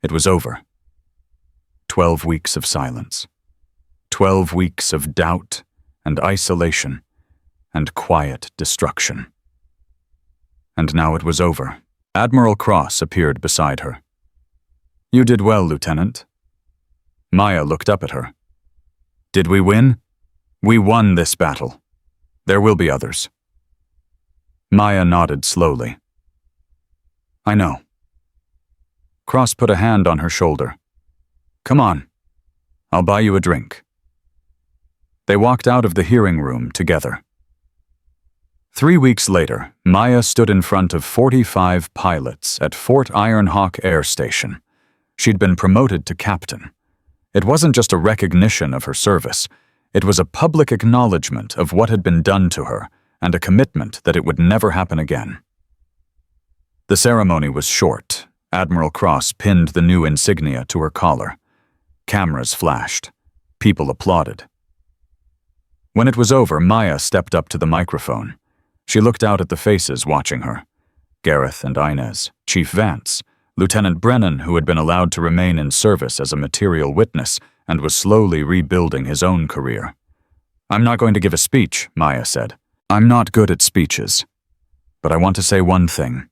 It was over. 12 weeks of silence. 12 weeks of doubt and isolation and quiet destruction. And now it was over. Admiral Cross appeared beside her. You did well, Lieutenant. Maya looked up at her. Did we win? We won this battle. There will be others. Maya nodded slowly. I know. Cross put a hand on her shoulder. Come on. I'll buy you a drink. They walked out of the hearing room together. 3 weeks later, Maya stood in front of 45 pilots at Fort Ironhawk Air Station. She'd been promoted to captain. It wasn't just a recognition of her service. It was a public acknowledgement of what had been done to her and a commitment that it would never happen again. The ceremony was short. Admiral Cross pinned the new insignia to her collar. Cameras flashed. People applauded. When it was over, Maya stepped up to the microphone. She looked out at the faces watching her. Gareth and Inez, Chief Vance, Lieutenant Brennan, who had been allowed to remain in service as a material witness and was slowly rebuilding his own career. I'm not going to give a speech, Maya said. I'm not good at speeches. But I want to say one thing.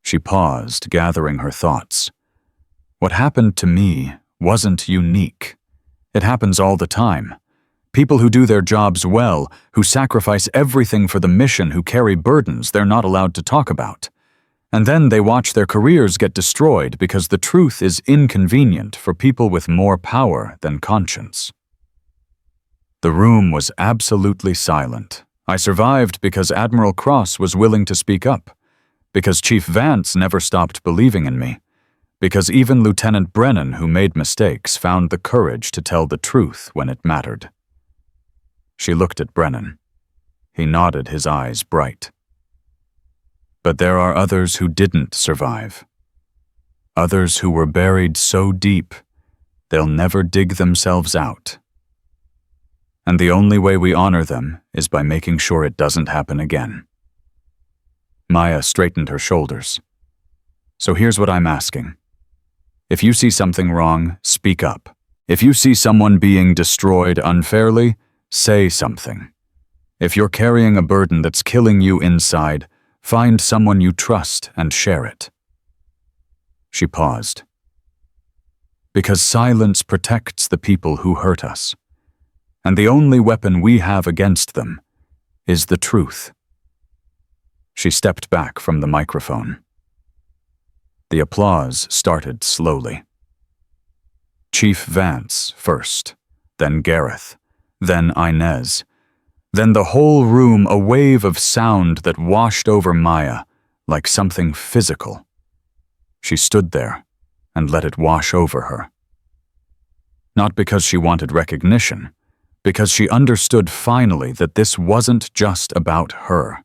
She paused, gathering her thoughts. What happened to me wasn't unique. It happens all the time. People who do their jobs well, who sacrifice everything for the mission, who carry burdens they're not allowed to talk about. And then they watch their careers get destroyed because the truth is inconvenient for people with more power than conscience. The room was absolutely silent. I survived because Admiral Cross was willing to speak up, because Chief Vance never stopped believing in me, because even Lieutenant Brennan, who made mistakes, found the courage to tell the truth when it mattered. She looked at Brennan. He nodded, his eyes bright. But there are others who didn't survive. Others who were buried so deep, they'll never dig themselves out. And the only way we honor them is by making sure it doesn't happen again. Maya straightened her shoulders. So here's what I'm asking. If you see something wrong, speak up. If you see someone being destroyed unfairly, say something. If you're carrying a burden that's killing you inside, find someone you trust and share it. She paused. Because silence protects the people who hurt us. And the only weapon we have against them is the truth. She stepped back from the microphone. The applause started slowly. Chief Vance first, then Gareth, then Inez, then the whole room, a wave of sound that washed over Maya like something physical. She stood there and let it wash over her. Not because she wanted recognition, because she understood finally that this wasn't just about her.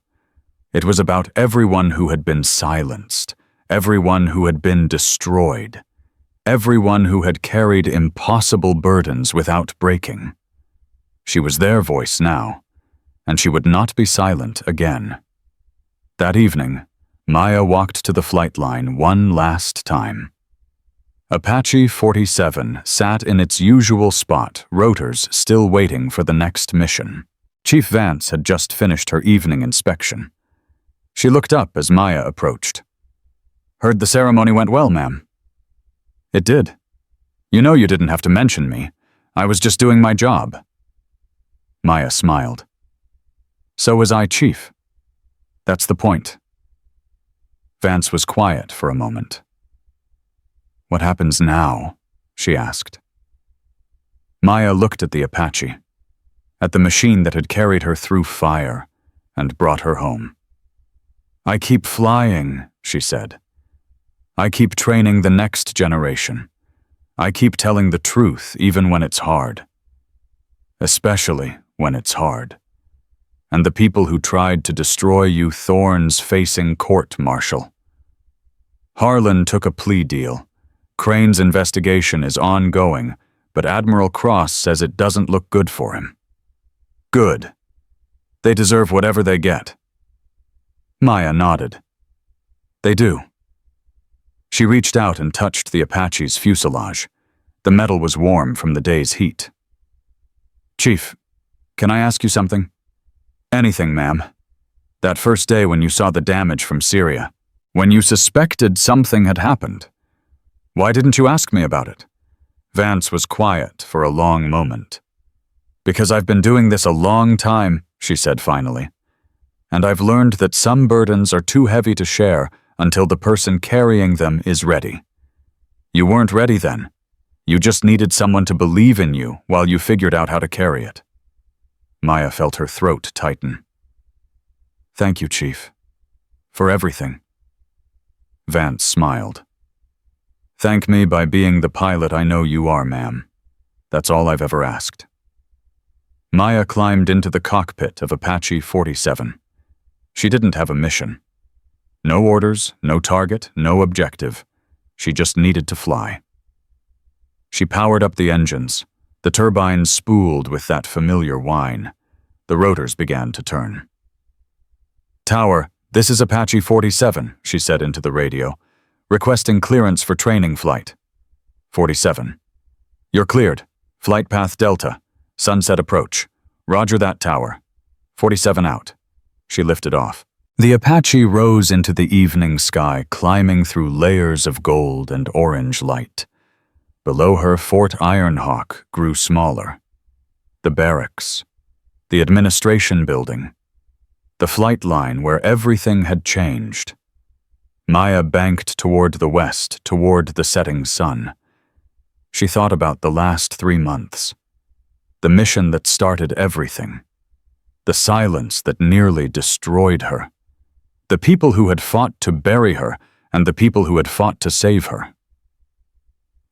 It was about everyone who had been silenced, everyone who had been destroyed, everyone who had carried impossible burdens without breaking. She was their voice now, and she would not be silent again. That evening, Maya walked to the flight line one last time. Apache 47 sat in its usual spot, rotors still waiting for the next mission. Chief Vance had just finished her evening inspection. She looked up as Maya approached. Heard the ceremony went well, ma'am. It did. You know you didn't have to mention me. I was just doing my job. Maya smiled. So was I, Chief. That's the point. Vance was quiet for a moment. What happens now? She asked. Maya looked at the Apache, at the machine that had carried her through fire and brought her home. I keep flying, she said. I keep training the next generation. I keep telling the truth even when it's hard. Especially when it's hard. And the people who tried to destroy you, thorns facing court-martial. Harlan took a plea deal. Crane's investigation is ongoing, but Admiral Cross says it doesn't look good for him. Good. They deserve whatever they get. Maya nodded. They do. She reached out and touched the Apache's fuselage. The metal was warm from the day's heat. Chief, can I ask you something? Anything, ma'am. That first day when you saw the damage from Syria, when you suspected something had happened, why didn't you ask me about it? Vance was quiet for a long moment. Because I've been doing this a long time, she said finally. And I've learned that some burdens are too heavy to share until the person carrying them is ready. You weren't ready then. You just needed someone to believe in you while you figured out how to carry it. Maya felt her throat tighten. Thank you, Chief. For everything. Vance smiled. Thank me by being the pilot I know you are, ma'am. That's all I've ever asked. Maya climbed into the cockpit of Apache 47. She didn't have a mission. No orders, no target, no objective. She just needed to fly. She powered up the engines. The turbines spooled with that familiar whine. The rotors began to turn. Tower, this is Apache 47, she said into the radio, requesting clearance for training flight. 47. You're cleared. Flight path Delta. Sunset approach. Roger that, Tower. 47 out. She lifted off. The Apache rose into the evening sky, climbing through layers of gold and orange light. Below her, Fort Ironhawk grew smaller. The barracks. The administration building. The flight line where everything had changed. Maya banked toward the west, toward the setting sun. She thought about the last 3 months. The mission that started everything. The silence that nearly destroyed her. The people who had fought to bury her and the people who had fought to save her.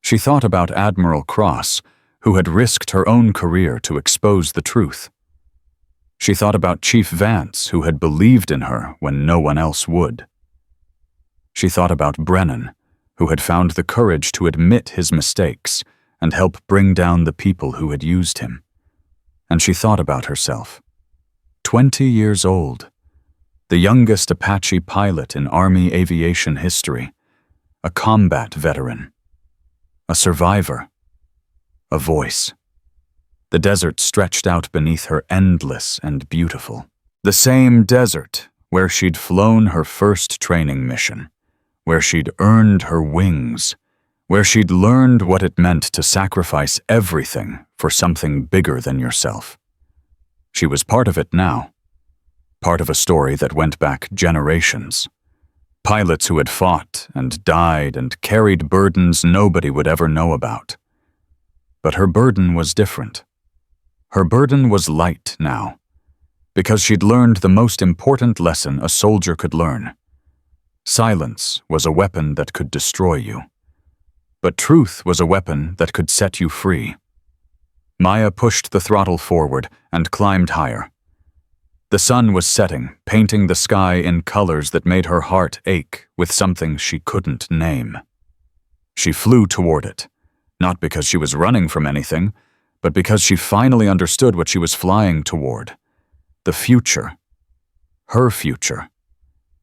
She thought about Admiral Cross, who had risked her own career to expose the truth. She thought about Chief Vance, who had believed in her when no one else would. She thought about Brennan, who had found the courage to admit his mistakes and help bring down the people who had used him. And she thought about herself. 20 years old. The youngest Apache pilot in Army aviation history. A combat veteran. A survivor. A voice. The desert stretched out beneath her, endless and beautiful. The same desert where she'd flown her first training mission, where she'd earned her wings, where she'd learned what it meant to sacrifice everything for something bigger than yourself. She was part of it now, part of a story that went back generations. Pilots who had fought and died and carried burdens nobody would ever know about. But her burden was different. Her burden was light now, because she'd learned the most important lesson a soldier could learn. Silence was a weapon that could destroy you, but truth was a weapon that could set you free. Maya pushed the throttle forward and climbed higher. The sun was setting, painting the sky in colors that made her heart ache with something she couldn't name. She flew toward it, not because she was running from anything, but because she finally understood what she was flying toward. The future. Her future.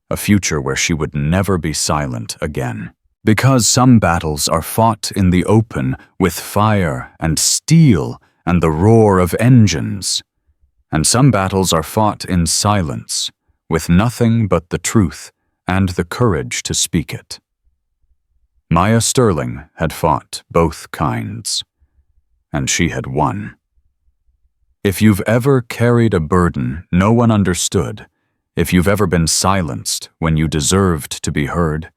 A future where she would never be silent again. Because some battles are fought in the open with fire and steel and the roar of engines. And some battles are fought in silence, with nothing but the truth and the courage to speak it. Maya Sterling had fought both kinds, and she had won. If you've ever carried a burden no one understood, if you've ever been silenced when you deserved to be heard,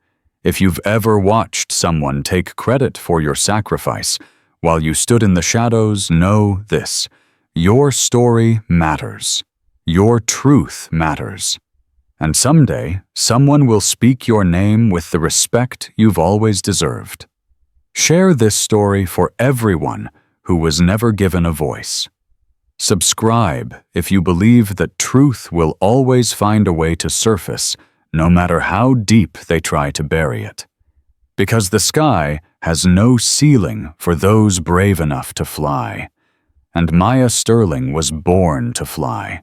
if you've ever watched someone take credit for your sacrifice while you stood in the shadows, know this: your story matters. Your truth matters. And someday, someone will speak your name with the respect you've always deserved. Share this story for everyone who was never given a voice. Subscribe if you believe that truth will always find a way to surface, no matter how deep they try to bury it. Because the sky has no ceiling for those brave enough to fly. And Maya Sterling was born to fly.